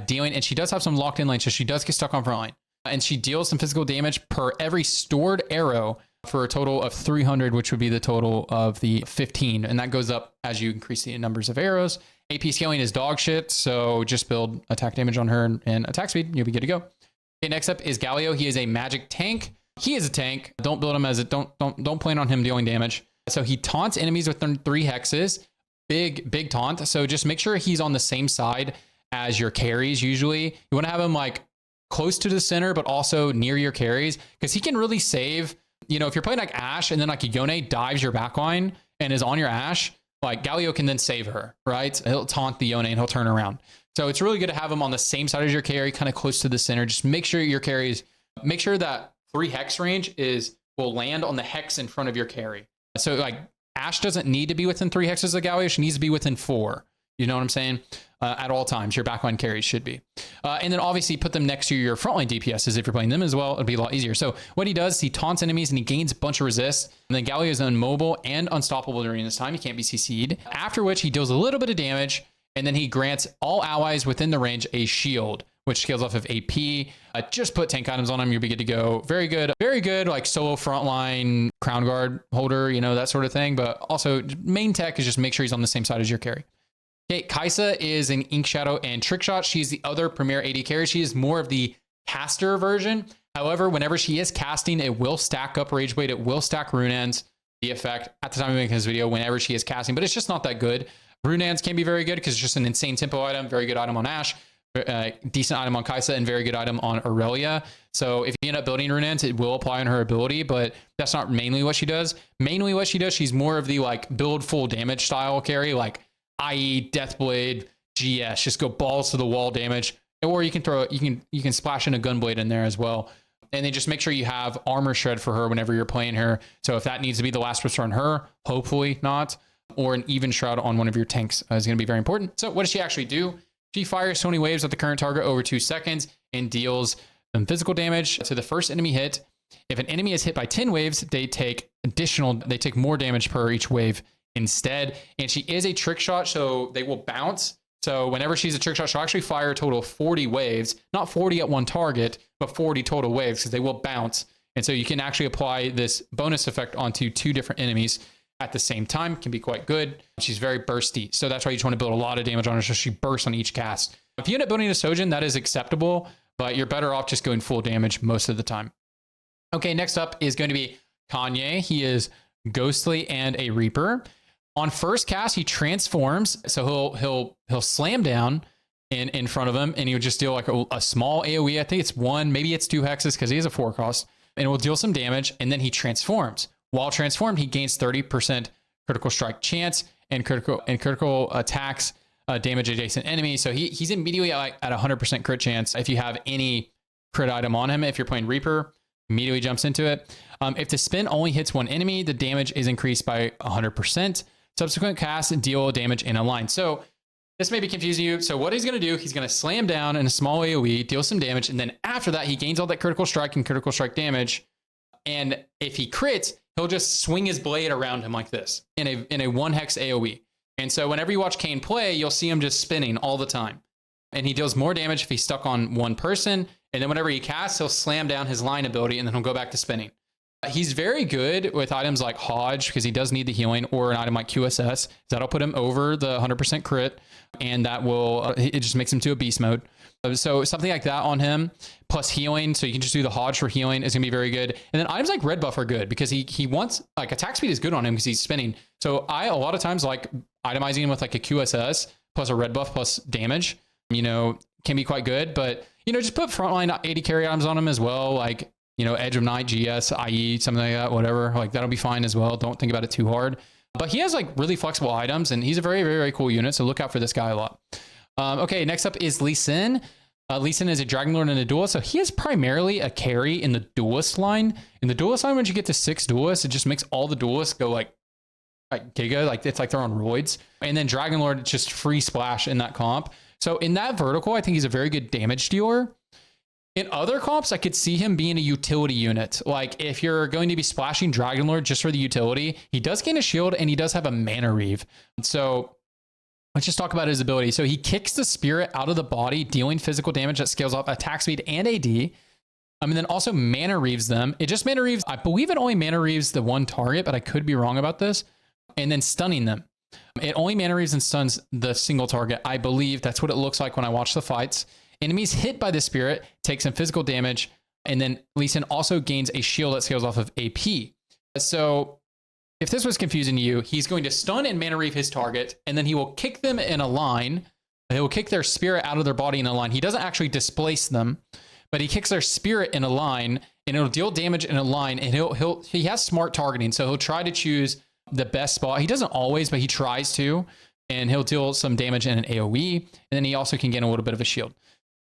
Dealing, and she does have some locked in lane, so she does get stuck on front line, and she deals some physical damage per every stored arrow for a total of 300, which would be the total of the 15, and that goes up as you increase the numbers of arrows. AP scaling is dog shit, so just build attack damage on her and attack speed, you'll be good to go. Okay, next up is Galio. He is a magic tank. He is a tank. Don't build him as a don't plan on him dealing damage. So he taunts enemies within 3 hexes. Big taunt. So just make sure he's on the same side as your carries. Usually you want to have him like close to the center, but also near your carries, because he can really save, you know, if you're playing like Ashe and then like Yone dives your backline and is on your Ashe, like Galio can then save her, right? He'll taunt the Yone and he'll turn around. So it's really good to have him on the same side as your carry, kind of close to the center. Just make sure your carries, make sure that 3 hex range will land on the hex in front of your carry. So like Ashe doesn't need to be within 3 hexes of Galio. She needs to be within 4. You know what I'm saying? At all times, your backline carries should be. And then obviously put them next to your frontline DPSs if you're playing them as well. It'd be a lot easier. So what he does, he taunts enemies and he gains a bunch of resist. And then Galio is immobile and unstoppable during this time. He can't be CC'd. After which he deals a little bit of damage, and then he grants all allies within the range a shield, which scales off of AP. Just put tank items on him. You'll be good to go. Very good, like solo frontline crown guard holder, you know, that sort of thing. But also main tech is just make sure he's on the same side as your carry. Okay, Kaisa is an Ink Shadow and Trick Shot. She's the other premier AD carry. She is more of the caster version. However, whenever she is casting, it will stack up Rage Blade. It will stack Rune Ends, the effect at the time of making this video whenever she is casting, but it's just not that good. Rune Ends can be very good because it's just an insane tempo item. Very good item on Ashe, decent item on Kaisa, and very good item on Aurelia. So if you end up building Rune Ends, it will apply on her ability, but that's not mainly what she does. Mainly what she does, she's more of the like build full damage style carry, like i.e. Deathblade, GS, just go balls to the wall damage. Or you can throw, you can splash in a Gunblade in there as well. And then just make sure you have armor shred for her whenever you're playing her. So if that needs to be the last restore on her, hopefully not, or an even shroud on one of your tanks is going to be very important. So what does she actually do? She fires 20 waves at the current target over 2 seconds and deals some physical damage to the first enemy hit. If an enemy is hit by 10 waves, they take more damage per each wave instead. And she is a trick shot, so they will bounce. So whenever she's a trick shot, she'll actually fire a total of 40 waves, not 40 at one target, but 40 total waves because they will bounce. And so you can actually apply this bonus effect onto 2 different enemies at the same time. Can be quite good. She's very bursty. So that's why you just want to build a lot of damage on her so she bursts on each cast. If you end up building a Sojin, that is acceptable, but you're better off just going full damage most of the time. Okay, next up is going to be Kanye. He is Ghostly and a Reaper. On first cast, he transforms, so he'll slam down in front of him, and he would just deal like a small AoE. I think it's 1, maybe it's 2 hexes because he has a 4 cost, and it will deal some damage, and then he transforms. While transformed, he gains 30% critical strike chance and critical attacks damage adjacent enemies. So he's immediately at 100% crit chance. If you have any crit item on him, if you're playing Reaper, immediately jumps into it. If the spin only hits one enemy, the damage is increased by 100%. Subsequent casts deal damage in a line. So this may be confusing you. So what he's going to do, he's going to slam down in a small AoE, deal some damage, and then after that, he gains all that critical strike and critical strike damage. And if he crits, he'll just swing his blade around him like this in a 1 hex AoE. And so whenever you watch Kayn play, you'll see him just spinning all the time. And he deals more damage if he's stuck on one person. And then whenever he casts, he'll slam down his line ability, and then he'll go back to spinning. He's very good with items like Hodge because he does need the healing, or an item like QSS. That'll put him over the 100% crit, and that will, it just makes him to a beast mode. So something like that on him, plus healing. So you can just do the Hodge for healing is going to be very good. And then items like Red Buff are good because he wants, like, attack speed is good on him because he's spinning. So I, a lot of times, like itemizing him with like a QSS plus a Red Buff plus damage, you know, can be quite good. But, you know, just put frontline AD carry items on him as well. Like, you know, Edge of Night, GS, IE, something like that, whatever. Like, that'll be fine as well. Don't think about it too hard. But he has like really flexible items, and he's a very, very, very cool unit. So look out for this guy a lot. Okay, next up is Lee Sin. Lee Sin is a Dragon Lord and a duelist. So he is primarily a carry in the duelist line. In the duelist line, once you get to 6 duelists, it just makes all the duelists go like giga, like it's like they're on roids. And then Dragon Lord, it's just free splash in that comp. So in that vertical, I think he's a very good damage dealer. In other comps, I could see him being a utility unit. Like if you're going to be splashing Dragon Lord just for the utility, he does gain a shield and he does have a mana reave. So let's just talk about his ability. So he kicks the spirit out of the body, dealing physical damage that scales off attack speed and AD. And then also mana reaves them. It just mana reaves, I believe it only mana reaves the one target, but I could be wrong about this. And then stunning them. It only mana reaves and stuns the single target. I believe that's what it looks like when I watch the fights. Enemies hit by the spirit take some physical damage, and then Lee Sin also gains a shield that scales off of AP. So if this was confusing to you, he's going to stun and mana reave his target, and then he will kick them in a line. He will kick their spirit out of their body in a line. He doesn't actually displace them, but he kicks their spirit in a line, and it'll deal damage in a line. And he has smart targeting, so he'll try to choose the best spot. He doesn't always, but he tries to, and he'll deal some damage in an AoE, and then he also can gain a little bit of a shield.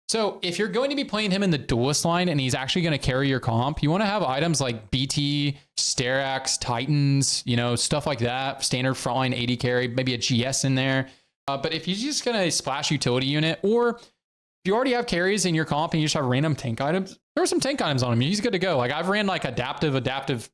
So if you're going to be playing him in the duelist line and he's actually going to carry your comp, you want to have items like BT, Sterax, Titans, you know, stuff like that, standard frontline AD carry, maybe a GS in there. But if you're just going to splash utility unit, or if you already have carries in your comp and you just have random tank items, there are some tank items on him. He's good to go. Like I've ran like adaptive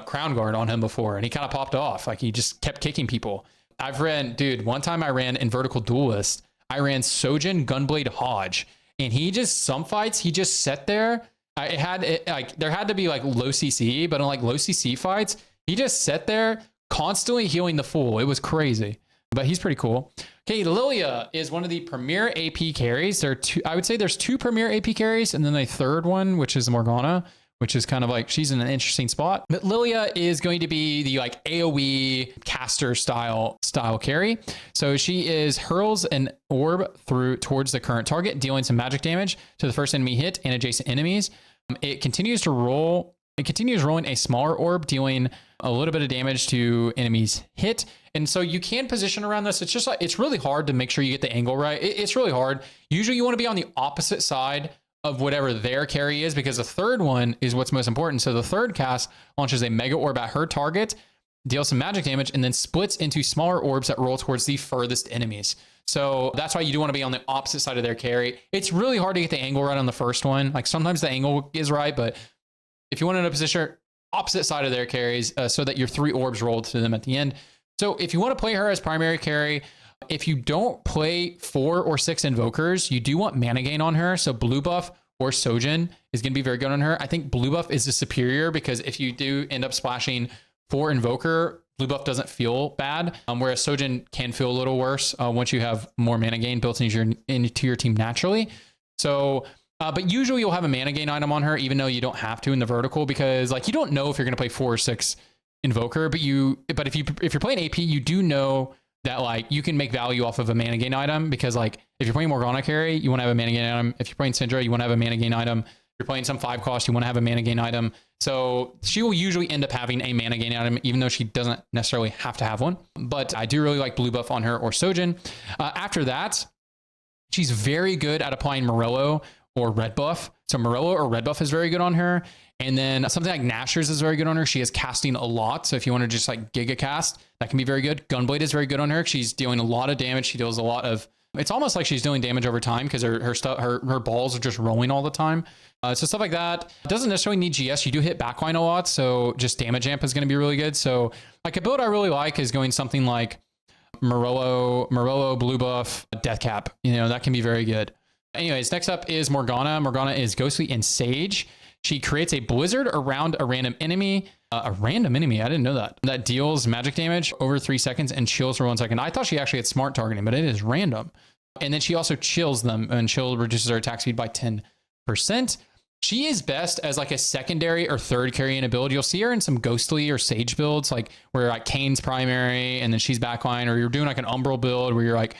crown guard on him before, and he kind of popped off. Like he just kept kicking people. I've ran, dude, one time I ran in vertical duelist, I ran Sojin Gunblade Hodge, and he just, some fights, he just sat there. There had to be like low CC, but in like low CC fights, he just sat there constantly healing the fool. It was crazy, but he's pretty cool. Okay, Lilia is one of the premier AP carries. There are two, I would say there's two premier AP carries, and then a third one, which is Morgana, which is kind of like, she's in an interesting spot. But Lilia is going to be the like AoE caster style carry. So she hurls an orb towards the current target, dealing some magic damage to the first enemy hit and adjacent enemies. It continues rolling a smaller orb, dealing a little bit of damage to enemies hit. And so you can position around this. It's just like, it's really hard to make sure you get the angle right. It's really hard. Usually you want to be on the opposite side of whatever their carry is, because the third one is what's most important. So the third cast launches a mega orb at her target, deals some magic damage, and then splits into smaller orbs that roll towards the furthest enemies. So that's why you do want to be on the opposite side of their carry. It's really hard to get the angle right on the first one. Like sometimes the angle is right, but if you want to position opposite side of their carries so that your 3 orbs roll to them at the end. So if you want to play her as primary carry, if you don't play 4 or 6 invokers, you do want mana gain on her. So blue buff or Sojin is going to be very good on her. I think blue buff is the superior, because if you do end up splashing 4 invoker, blue buff doesn't feel bad. Whereas Sojin can feel a little worse once you have more mana gain built into your team naturally. So, but usually you'll have a mana gain item on her, even though you don't have to in the vertical, because like you don't know if you're going to play 4 or 6 invoker, but if you're playing AP, you do know that like you can make value off of a mana gain item, because like if you're playing Morgana carry, you want to have a mana gain item. If you're playing Syndra, you want to have a mana gain item. If you're playing some 5 cost, you want to have a mana gain item. So she will usually end up having a mana gain item, even though she doesn't necessarily have to have one. But I do really like blue buff on her or Sojin. After that, she's very good at applying Morello or red buff. So Morello or red buff is very good on her. And then something like Nashor's is very good on her. She is casting a lot. So if you want to just like giga cast, that can be very good. Gunblade is very good on her. She's dealing a lot of damage. She deals a lot of, it's almost like she's doing damage over time, because her balls are just rolling all the time. So stuff like that. It doesn't necessarily need GS. You do hit backline a lot. So just damage amp is going to be really good. So like a build I really like is going something like Morello, blue buff, death cap. You know, that can be very good. Anyways, next up is Morgana. Morgana is Ghostly and Sage. She creates a blizzard around a random enemy. I didn't know that. That deals magic damage over 3 seconds and chills for 1 second. I thought she actually had smart targeting, but it is random. And then she also chills them, and chill reduces her attack speed by 10%. She is best as like a secondary or third carry in a build. You'll see her in some Ghostly or Sage builds, like where like Kane's primary and then she's backline, or you're doing like an Umbral build where you're like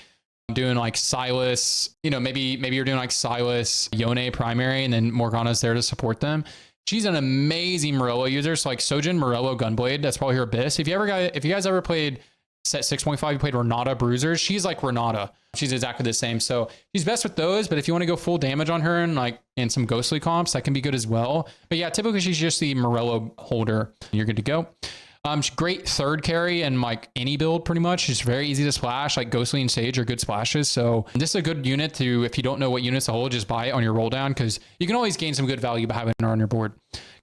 doing like Silas, you know, maybe you're doing like Silas, Yone primary, and then Morgana's there to support them. She's an amazing Morello user. So like Sojin, Morello, Gunblade, that's probably her abyss. If you guys ever played set 6.5, you played Renata Bruisers, she's like Renata. She's exactly the same. So she's best with those, but if you want to go full damage on her and like in some Ghostly comps, that can be good as well. But yeah, typically she's just the Morello holder. You're good to go. Great third carry and like any build pretty much. She's very easy to splash. Like Ghostly and Sage are good splashes. So this is a good unit to, if you don't know what units to hold, just buy it on your roll down, because you can always gain some good value by having her on your board.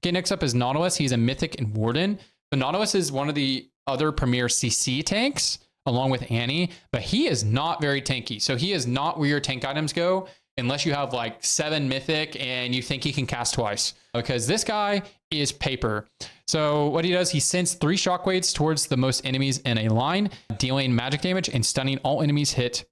Okay, next up is Nautilus. He's a Mythic and Warden. The Nautilus is one of the other premier CC tanks along with Annie, but he is not very tanky. So he is not where your tank items go unless you have like 7 Mythic and you think he can cast twice, because this guy is paper. So what he does, he sends 3 shockwaves towards the most enemies in a line, dealing magic damage and stunning all enemies hit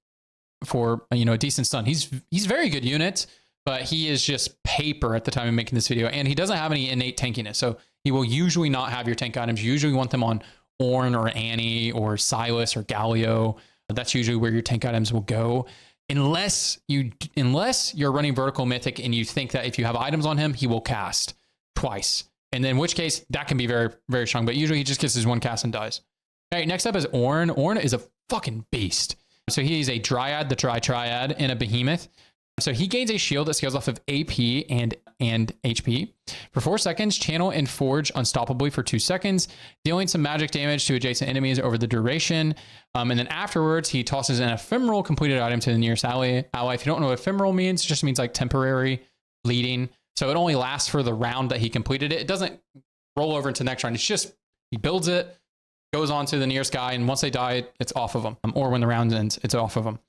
for, you know, a decent stun. He's very good unit, but he is just paper at the time of making this video, and he doesn't have any innate tankiness. So he will usually not have your tank items. You usually want them on Ornn or Annie or Silas or Galio. That's usually where your tank items will go. Unless you're running vertical Mythic and you think that if you have items on him, he will cast twice. And then in which case that can be very, very strong, but usually he just gets his 1 cast and dies. All right, next up is Ornn. Ornn is a fucking beast. So he's a Dryad, the Triad, and a Behemoth. So he gains a shield that scales off of AP and and HP. For 4 seconds, channel and forge unstoppably for 2 seconds, dealing some magic damage to adjacent enemies over the duration. And then afterwards, he tosses an ephemeral completed item to the nearest ally. If you don't know what ephemeral means, it just means like temporary, leading. So it only lasts for the round that he completed it. It doesn't roll over into the next round. It's just, he builds it, goes on to the nearest guy, and once they die, it's off of them. Or when the round ends, it's off of them.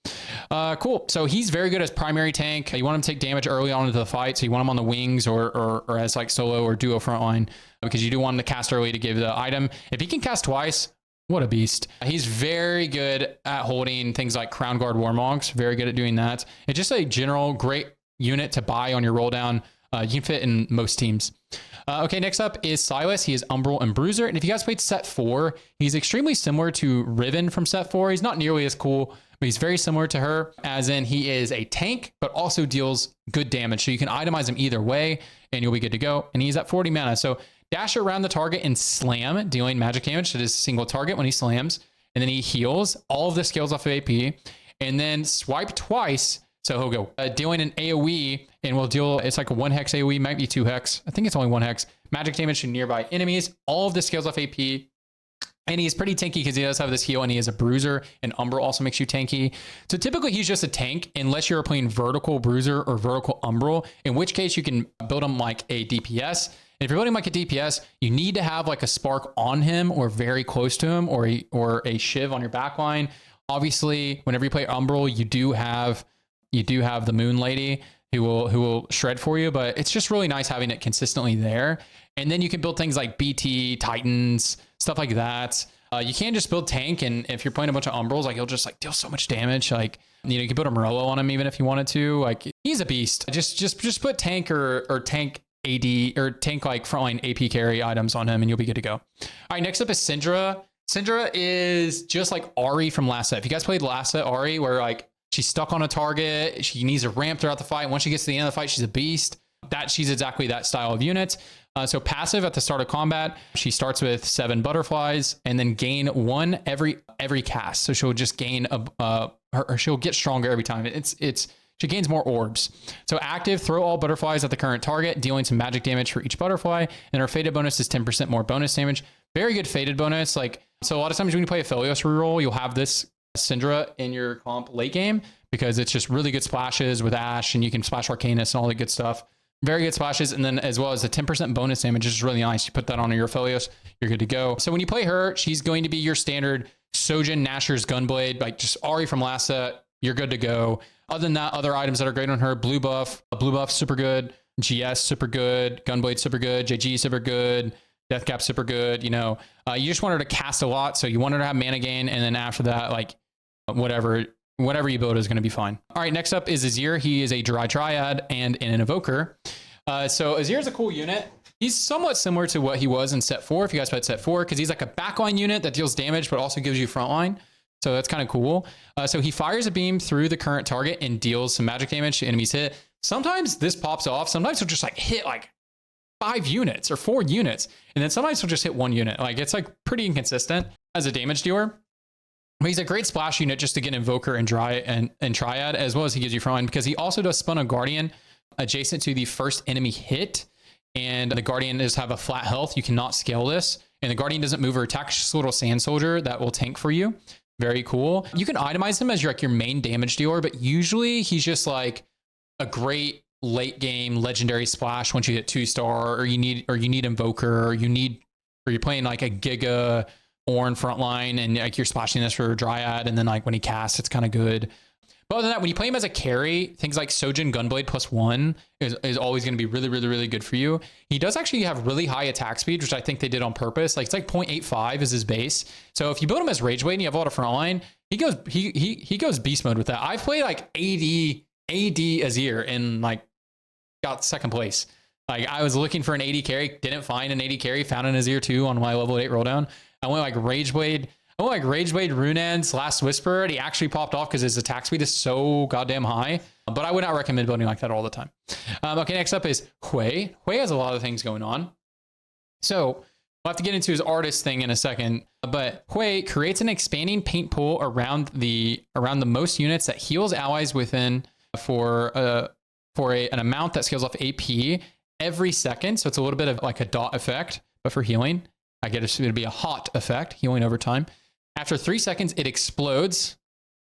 Cool. So he's very good as primary tank. You want him to take damage early on into the fight. So you want him on the wings or as like solo or duo frontline, because you do want him to cast early to give the item. If he can cast twice, what a beast. He's very good at holding things like Crown Guard Warmogs. Very good at doing that. It's just a general great unit to buy on your roll down. You can fit in most teams. Okay, next up is Silas. He is Umbral and Bruiser. And if you guys played set 4, he's extremely similar to Riven from set 4. He's not nearly as cool, but he's very similar to her, as in he is a tank, but also deals good damage. So you can itemize him either way, and you'll be good to go. And he's at 40 mana. So dash around the target and slam, dealing magic damage to his single target when he slams. And then he heals all of the skills off of AP. And then swipe twice. So he'll go dealing an AoE, and we'll deal, it's like a 1 hex AoE, might be 2 hex. I think it's only 1 hex. Magic damage to nearby enemies, all of the skills off AP. And he's pretty tanky because he does have this heal, and he is a bruiser, and Umbral also makes you tanky. So typically he's just a tank unless you're playing vertical bruiser or vertical Umbral, in which case you can build him like a DPS. And if you're building like a DPS, you need to have like a spark on him or very close to him, or a shiv on your backline. Obviously, whenever you play Umbral, you do have the Moon Lady who will shred for you, but it's just really nice having it consistently there. And then you can build things like BT, Titans, stuff like that. You can just build tank, and if you're playing a bunch of Umbrals, like he'll just like deal so much damage. Like, you know, you can build a Morello on him even if you wanted to. Like, he's a beast. Just put tank or tank AD or tank like frontline AP carry items on him, and you'll be good to go. All right, next up is Syndra. Syndra is just like Ari from last set. If you guys played last set, Ari, where like she's stuck on a target, she needs a ramp throughout the fight. Once she gets to the end of the fight, she's a beast. She's exactly that style of unit. So passive at the start of combat, she starts with 7 butterflies and then gain 1 every cast. So she'll just gain she'll get stronger every time. She gains more orbs. So active, throw all butterflies at the current target, dealing some magic damage for each butterfly. And her faded bonus is 10% more bonus damage. Very good faded bonus. Like, so a lot of times when you play a Philios reroll, you'll have this Syndra in your comp late game because it's just really good splashes with Ash, and you can splash Arcanus and all the good stuff. Very good splashes. And then as well as the 10% bonus damage is really nice. You put that on your Philios, you're good to go. So when you play her, she's going to be your standard Sojin Nashor's Gunblade, like just Ari from last set, you're good to go. Other than that, other items that are great on her, blue buff, super good, GS super good, Gunblade super good, JG super good, Deathcap super good. You know, you just want her to cast a lot. So you want her to have mana gain. And then after that, like whatever you build is going to be fine. All right, next up is Azir. He is a Dry Triad and an Invoker. So Azir is a cool unit. He's somewhat similar to what he was in set 4, if you guys played set 4, because he's like a backline unit that deals damage, but also gives you frontline. So that's kind of cool. So he fires a beam through the current target and deals some magic damage to enemies hit. Sometimes this pops off. Sometimes he'll just like hit like 5 units or 4 units. And then sometimes he'll just hit 1 unit. Like, it's like pretty inconsistent as a damage dealer. But he's a great splash unit just to get Invoker and Triad, as well as he gives you frontline, because he also does Spun a Guardian adjacent to the first enemy hit. And the Guardian does have a flat health. You cannot scale this. And the Guardian doesn't move or attack. It's just a little Sand Soldier that will tank for you. Very cool. You can itemize him as your main damage dealer, but usually he's just like a great late game legendary splash once you hit 2-star, or you need Invoker, or you're playing like a Giga Ornn frontline and like you're splashing this for a Dryad, and then like when he casts, it's kind of good. But other than that, when you play him as a carry, things like Sojin Gunblade +1 is always going to be really, really, really good for you. He does actually have really high attack speed, which I think they did on purpose. Like, it's like 0.85 is his base. So if you build him as Rage Blade and you have a lot of frontline, he goes beast mode with that. I've played like AD Azir and like got 2nd place. Like, I was looking for an AD carry, didn't find an AD carry, found an Azir 2 on my level 8 roll down. I went like Rage Blade, Runan's Last Whisper, and he actually popped off because his attack speed is so goddamn high. But I would not recommend building like that all the time. Okay, next up is Hui. Hui has a lot of things going on. So we'll have to get into his artist thing in a second. But Hui creates an expanding paint pool around the most units that heals allies within for an amount that scales off AP. every second. So it's a little bit of like a dot effect, but for healing. I get it's going to be a hot effect, healing over time. After 3 seconds, it explodes.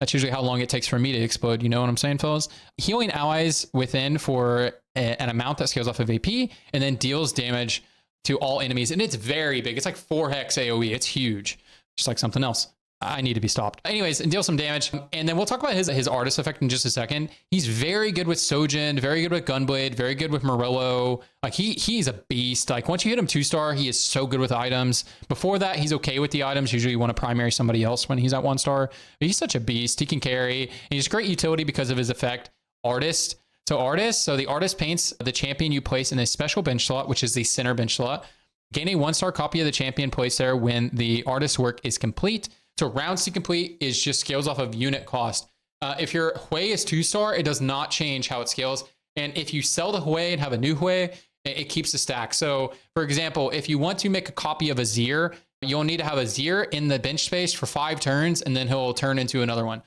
That's usually how long it takes for me to explode. You know what I'm saying, fellas? Healing allies within for an amount that scales off of AP and then deals damage to all enemies. And it's very big. It's like 4 hex AoE. It's huge. Just like something else. I need to be stopped. Anyways, and deal some damage. And then we'll talk about his artist effect in just a second. He's very good with Sojin, very good with Gunblade, very good with Morello. Like he's a beast. Like once you hit him 2-star, he is so good with items. Before that, he's okay with the items. Usually you want to primary somebody else when he's at 1-star. But he's such a beast. He can carry. And he's great utility because of his effect. Artist. So the artist paints the champion you place in a special bench slot, which is the center bench slot. Gain a 1-star copy of the champion placed there when the artist's work is complete. So rounds to complete is just scales off of unit cost. If your Hui is 2-star, it does not change how it scales. And if you sell the Hui and have a new Hui, it keeps the stack. So for example, if you want to make a copy of Azir, you'll need to have Azir in the bench space for 5 turns, and then he'll turn into another one.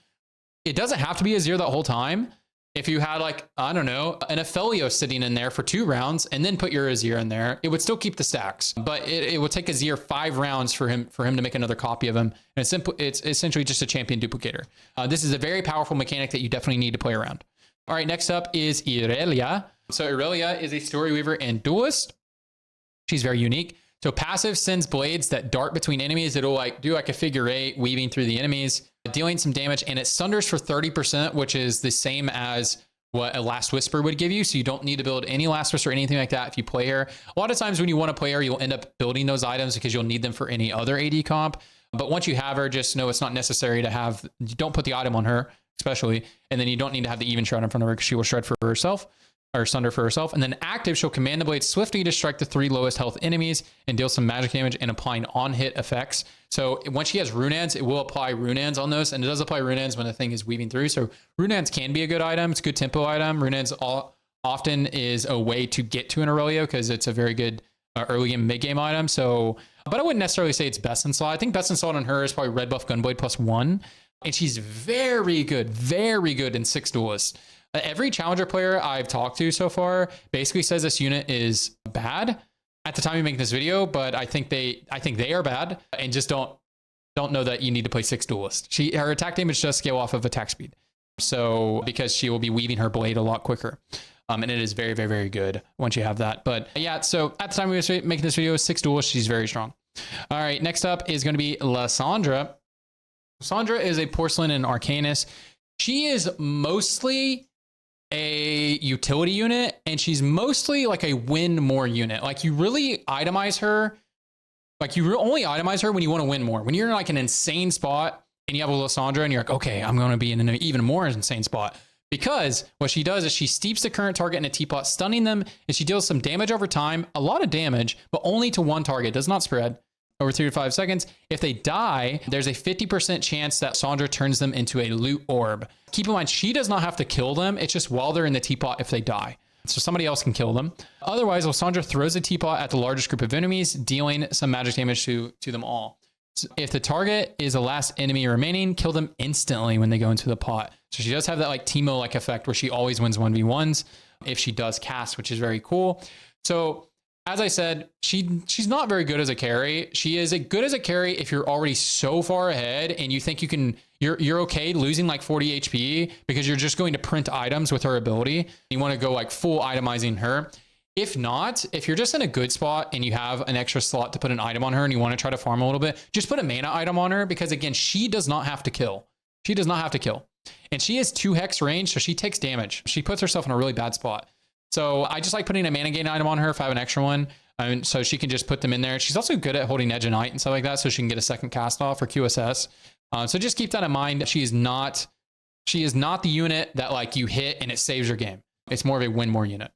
It doesn't have to be Azir that whole time. If you had like, I don't know, an Aphelios sitting in there for 2 rounds and then put your Azir in there, it would still keep the stacks, but it would take Azir 5 rounds for him to make another copy of him. And it's essentially just a champion duplicator. This is a very powerful mechanic that you definitely need to play around. All right, next up is Irelia. So Irelia is a story weaver and duelist. She's very unique. So passive sends blades that dart between enemies. It'll like do like a figure 8 weaving through the enemies, dealing some damage, and it sunders for 30%, which is the same as what a Last Whisper would give you. So you don't need to build any Last Whisper or anything like that if you play her. A lot of times when you want to play her, you'll end up building those items because you'll need them for any other AD comp. But once you have her, just know it's not necessary to have, don't put the item on her, especially. And then you don't need to have the even shroud in front of her because she will shred for herself. Or sunder for herself. And then active, she'll command the blade swiftly to strike the 3 lowest health enemies and deal some magic damage and applying on-hit effects. So when she has Runads, it will apply Runads on those, and it does apply Runads when the thing is weaving through. So Runads can be a good item. It's a good tempo item. Runads often is a way to get to an Aurelio because it's a very good early game, mid game item. So, but I wouldn't necessarily say it's best in slot. I think best in slot on her is probably red buff Gunblade +1, and she's very good in 6 duelists. Every challenger player I've talked to so far basically says this unit is bad at the time you make this video, but I think they are bad and just don't know that you need to play 6 duelists. Her attack damage does scale off of attack speed. So because she will be weaving her blade a lot quicker. And it is very good once you have that. But yeah, so at the time we were making this video, 6 duelists, she's very strong. All right, next up is going to be Lysandra. Lysandra is a porcelain and arcanist. She is mostly a utility unit, and she's mostly like a win more unit. Like you really itemize her, like you only itemize her when you want to win more. When you're in like an insane spot and you have a Lysandra and you're like, okay, I'm going to be in an even more insane spot. Because what she does is she steeps the current target in a teapot, stunning them, and she deals some damage over time, a lot of damage, but only to one target, does not spread over 3 to 5 seconds. If they die, there's a 50% chance that Sandra turns them into a loot orb. Keep in mind, she does not have to kill them. It's just while they're in the teapot if they die. So somebody else can kill them. Otherwise, Lysandra throws a teapot at the largest group of enemies, dealing some magic damage to them all. So if the target is the last enemy remaining, kill them instantly when they go into the pot. So she does have that like Teemo-like effect where she always wins 1v1s if she does cast, which is very cool. So as I said, she's not very good as a carry. She is good as a carry if you're already so far ahead and you think you're okay losing like 40 HP because you're just going to print items with her ability. You want to go like full itemizing her. If not, if you're just in a good spot and you have an extra slot to put an item on her and you want to try to farm a little bit, just put a mana item on her because again, she does not have to kill. She does not have to kill. And she is 2 hex range, so she takes damage. She puts herself in a really bad spot. So I just like putting a mana gain item on her if I have an extra one. So she can just put them in there. She's also good at holding Edge of Night and stuff like that, so she can get a second cast off for QSS. So just keep that in mind. She is not the unit that like you hit and it saves your game. It's more of a win more unit.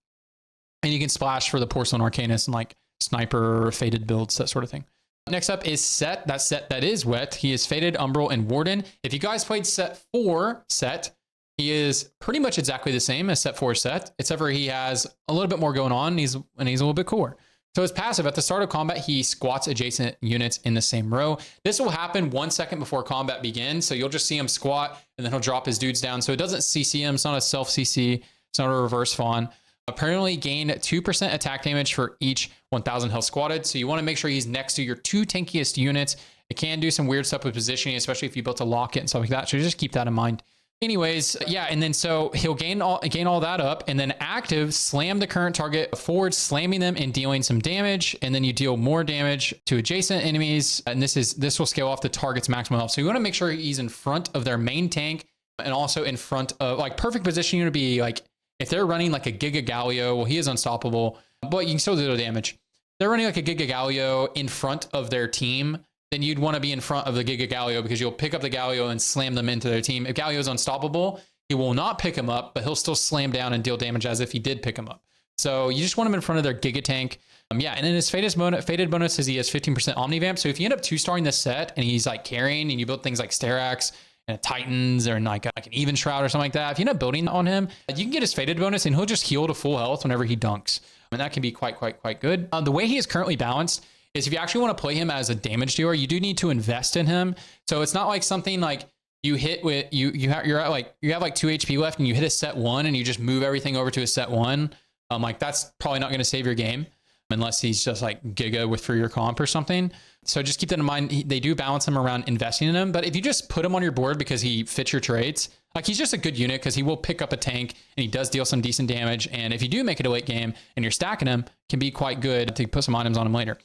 And you can splash for the Porcelain Arcanist and like Sniper, Fated builds, that sort of thing. Next up is Set. That Set that is wet. He is Fated, Umbral, and Warden. If you guys played Set 4 Set, he is pretty much exactly the same as Set 4 Set, except for he has a little bit more going on, and he's a little bit cooler. So his passive, at the start of combat, he squats adjacent units in the same row. This will happen 1 second before combat begins, so you'll just see him squat, and then he'll drop his dudes down. So it doesn't CC him. It's not a self-CC. It's not a reverse fawn. Apparently gain 2% attack damage for each 1000 health squatted. So you want to make sure he's next to your 2 tankiest units. It can do some weird stuff with positioning, especially if you built a locket and stuff like that. So just keep that in mind. Anyways, yeah, and then so he'll gain all that up, and then active, slam the current target forward, slamming them and dealing some damage, and then you deal more damage to adjacent enemies, and this will scale off the target's maximum health. So you want to make sure he's in front of their main tank, and also in front of, like, perfect positioning to be like, if they're running like a Giga Galio, well, he is unstoppable, but you can still do the damage. They're running like a Giga Galio in front of their team, then you'd want to be in front of the Giga Galio, because you'll pick up the Galio and slam them into their team. If Galio is unstoppable, he will not pick him up, but he'll still slam down and deal damage as if he did pick him up. So you just want him in front of their Giga Tank. Yeah, and then his faded bonus is he has 15% Omnivamp. So if you end up 2-starring this set and he's like carrying, and you build things like Sterax and Titans or like an Even Shroud or something like that, if you end up building on him, you can get his faded bonus and he'll just heal to full health whenever he dunks. And that can be quite good. The way he is currently balanced is if you actually want to play him as a damage dealer, you do need to invest in him. So it's not like something like you hit with you have like 2 HP left and you hit a set 1 and you just move everything over to a set 1. Like that's probably not going to save your game unless he's just like Giga for your comp or something. So just keep that in mind. They do balance him around investing in him, but if you just put him on your board because he fits your traits, like he's just a good unit because he will pick up a tank and he does deal some decent damage. And if you do make it a late game and you're stacking him, it can be quite good to put some items on him later.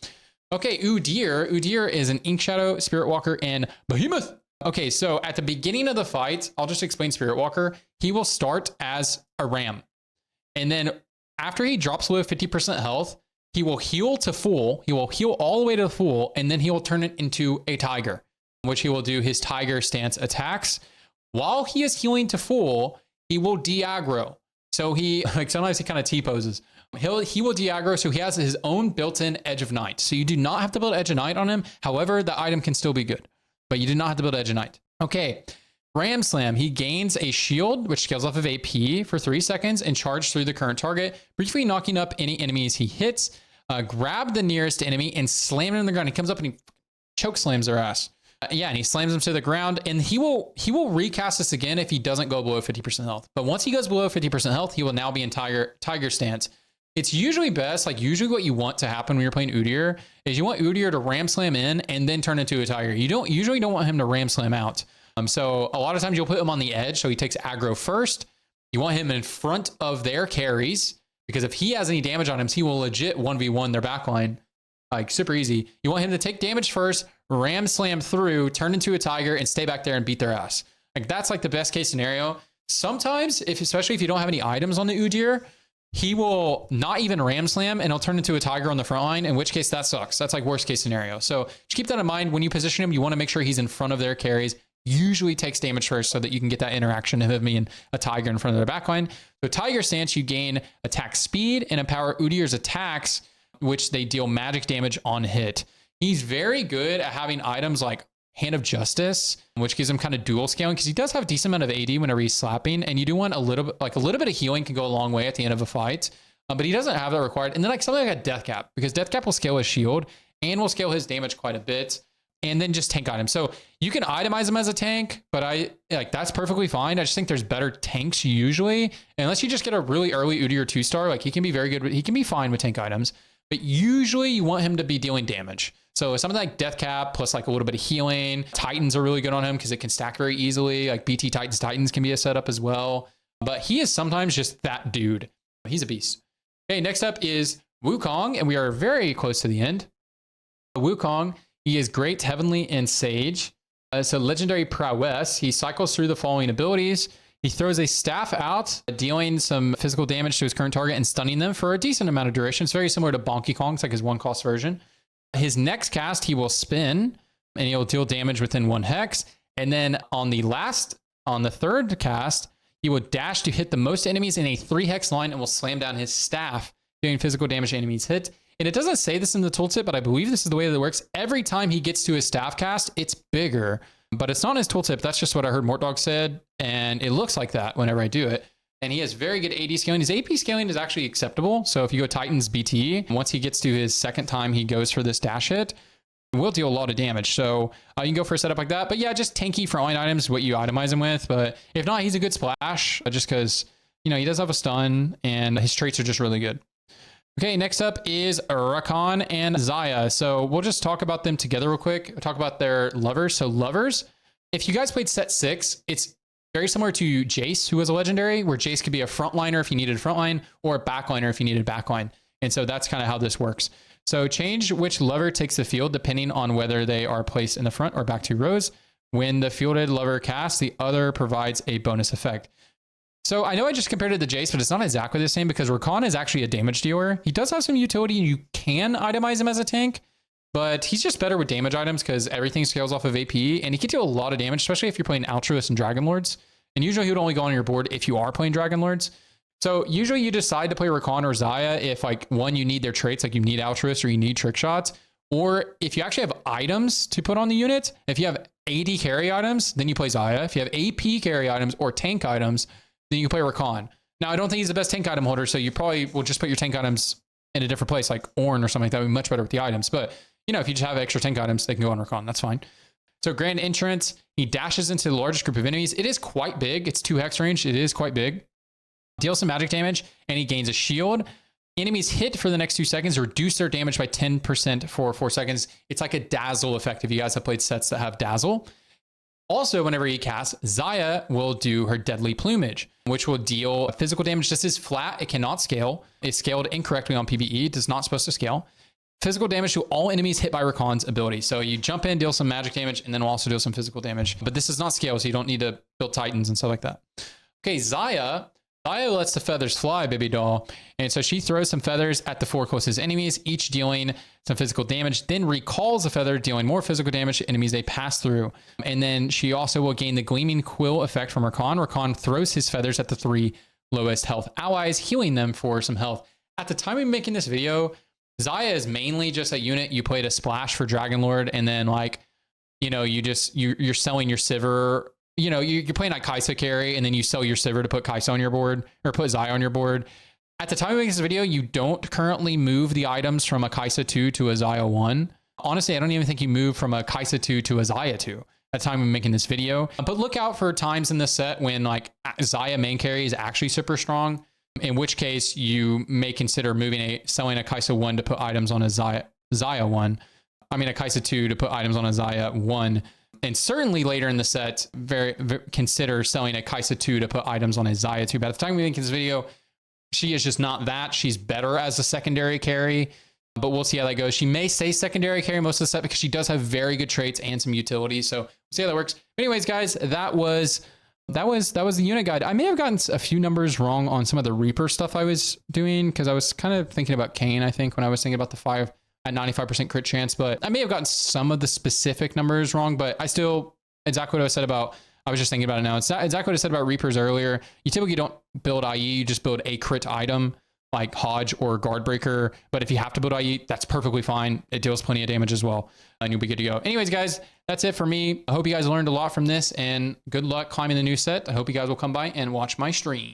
Okay, Udyr. Udyr is an Ink Shadow, Spirit Walker, and Behemoth. Okay, so at the beginning of the fight, I'll just explain Spirit Walker. He will start as a ram. And then after he drops below 50% health, he will heal to full. He will heal all the way to full, and then he will turn it into a tiger, which he will do his tiger stance attacks. While he is healing to full, he will de-aggro. So sometimes he kind of T-poses. He will de-aggro, so he has his own built-in Edge of Night. So you do not have to build Edge of Night on him. However, the item can still be good, but you do not have to build Edge of Night. Okay, Ram Slam. He gains a shield, which scales off of AP for 3 seconds and charge through the current target, briefly knocking up any enemies he hits. Grab the nearest enemy and slam it in the ground. He comes up and he choke slams their ass. Yeah, and he slams them to the ground, and he will recast this again if he doesn't go below 50% health. But once he goes below 50% health, he will now be in tiger stance. It's usually best, like usually what you want to happen when you're playing Udyr is you want Udyr to ram slam in and then turn into a tiger. You usually don't want him to ram slam out. So a lot of times you'll put him on the edge, so he takes aggro first. You want him in front of their carries, because if he has any damage on him, he will legit 1v1 their backline. Like super easy. You want him to take damage first, ram slam through, turn into a tiger, and stay back there and beat their ass. Like that's like the best case scenario. Sometimes, especially if you don't have any items on the Udyr, he will not even ram slam and he'll turn into a tiger on the front line, in which case that sucks. That's like worst case scenario. So just keep that in mind. When you position him, you want to make sure he's in front of their carries. Usually takes damage first so that you can get that interaction of him being a tiger in front of their backline. So tiger stance, you gain attack speed and empower Udyr's attacks, which they deal magic damage on hit. He's very good at having items like Hand of Justice, which gives him kind of dual scaling, because he does have a decent amount of AD whenever he's slapping, and you do want a little bit of healing can go a long way at the end of a fight, but he doesn't have that required. And then like something like a Death Cap, because Death Cap will scale his shield and will scale his damage quite a bit, and then just tank items. So you can itemize him as a tank, but that's perfectly fine. I just think there's better tanks usually, unless you just get a really early Udyr 2-star. Like he can be very good. He can be fine with tank items, but usually you want him to be dealing damage. So something like Death Cap plus like a little bit of healing. Titans are really good on him because it can stack very easily. Like BT Titans can be a setup as well. But he is sometimes just that dude. He's a beast. Okay, next up is Wukong, and we are very close to the end. Wukong, he is Great, Heavenly, and Sage. So legendary prowess. He cycles through the following abilities. He throws a staff out, dealing some physical damage to his current target and stunning them for a decent amount of duration. It's very similar to Bonky Kong. It's like his 1-cost version. His next cast, he will spin and he'll deal damage within 1 hex. And then on the third cast, he will dash to hit the most enemies in a 3-hex line and will slam down his staff, doing physical damage to enemies hit. And it doesn't say this in the tooltip, but I believe this is the way that it works. Every time he gets to his staff cast, it's bigger, but it's not in his tooltip. That's just what I heard Mortdog said. And it looks like that whenever I do it. And he has very good AD scaling. His AP scaling is actually acceptable. So if you go Titans BT, once he gets to his second time he goes for this dash hit, it will deal a lot of damage. So you can go for a setup like that. But yeah, just tanky frontline items, what you itemize him with. But if not, he's a good splash just because you know, he does have a stun and his traits are just really good. Okay, next up is Rakan and Xayah. So we'll just talk about them together real quick. We'll talk about their lovers. So lovers, if you guys played set 6, it's very similar to Jace, who was a legendary, where Jace could be a frontliner if you needed a frontline, or a backliner if you needed backline. And so that's kind of how this works. So change which lover takes the field depending on whether they are placed in the front or back 2 rows. When the fielded lover casts, the other provides a bonus effect. So I know I just compared it to Jace, but it's not exactly the same because Rakan is actually a damage dealer. He does have some utility and you can itemize him as a tank, but he's just better with damage items because everything scales off of AP and he can deal a lot of damage, especially if you're playing Altruist and Dragon Lords. And usually he would only go on your board if you are playing Dragon Lords. So usually you decide to play Rakan or Xayah if like one, you need their traits, like you need Altruist or you need Trick Shots, or if you actually have items to put on the unit. If you have AD carry items, then you play Xayah. If you have AP carry items or tank items, then you can play Rakan. Now, I don't think he's the best tank item holder, so you probably will just put your tank items in a different place, like Ornn or something like that. Would be much better with the items. But, you know, if you just have extra tank items, they can go on Rakan. That's fine. So Grand Entrance, he dashes into the largest group of enemies. It is quite big. It's 2 hex range. It is quite big. Deals some magic damage, and he gains a shield. Enemies hit for the next 2 seconds, reduce their damage by 10% for 4 seconds. It's like a dazzle effect if you guys have played sets that have dazzle. Also, whenever he casts, Xayah will do her Deadly Plumage, which will deal physical damage. This is flat. It cannot scale. It's scaled incorrectly on PvE. It is not supposed to scale. Physical damage to all enemies hit by Rakan's ability. So you jump in, deal some magic damage, and then we'll also deal some physical damage. But this does not scale, so you don't need to build Titans and stuff like that. Okay, Xayah lets the feathers fly, baby doll. And so she throws some feathers at the 4 closest enemies, each dealing some physical damage, then recalls a feather, dealing more physical damage to enemies they pass through. And then she also will gain the Gleaming Quill effect from Rakan. Rakan throws his feathers at the 3 lowest health allies, healing them for some health. At the time of making this video, Xayah is mainly just a unit you played a splash for Dragon Lord, and then like, you know, you're selling your Sivir. You know, you're playing like Kai'Sa carry, and then you sell your Sivir to put Kai'Sa on your board, or put Xayah on your board. At the time of making this video, you don't currently move the items from a Kai'Sa 2 to a Xayah 1. Honestly, I don't even think you move from a Kai'Sa 2 to a Xayah 2 at the time of making this video. But look out for times in this set when like Xayah main carry is actually super strong, in which case you may consider selling a Kai'Sa 1 to put items on a Xayah 1. I mean, a Kai'Sa 2 to put items on a Xayah 1. And certainly later in the set, very consider selling a Kai'Sa 2 to put items on a Xayah 2. But at the time we make this video, she is just not that. She's better as a secondary carry, but we'll see how that goes. She may say secondary carry most of the set because she does have very good traits and some utility. So we'll see how that works. But anyways, guys, that was the unit guide. I may have gotten a few numbers wrong on some of the Reaper stuff I was doing because I was kind of thinking about Kayn, I think, when I was thinking about the 5 at 95% crit chance, but I may have gotten some of the specific numbers wrong, but I still, exactly what I said about, I was just thinking about it now. It's exactly what I said about Reapers earlier. You typically don't build IE, you just build a crit item like Hodge or Guard Breaker. But if you have to build IE, that's perfectly fine. It deals plenty of damage as well, and you'll be good to go. Anyways, guys, that's it for me. I hope you guys learned a lot from this, and good luck climbing the new set. I hope you guys will come by and watch my stream.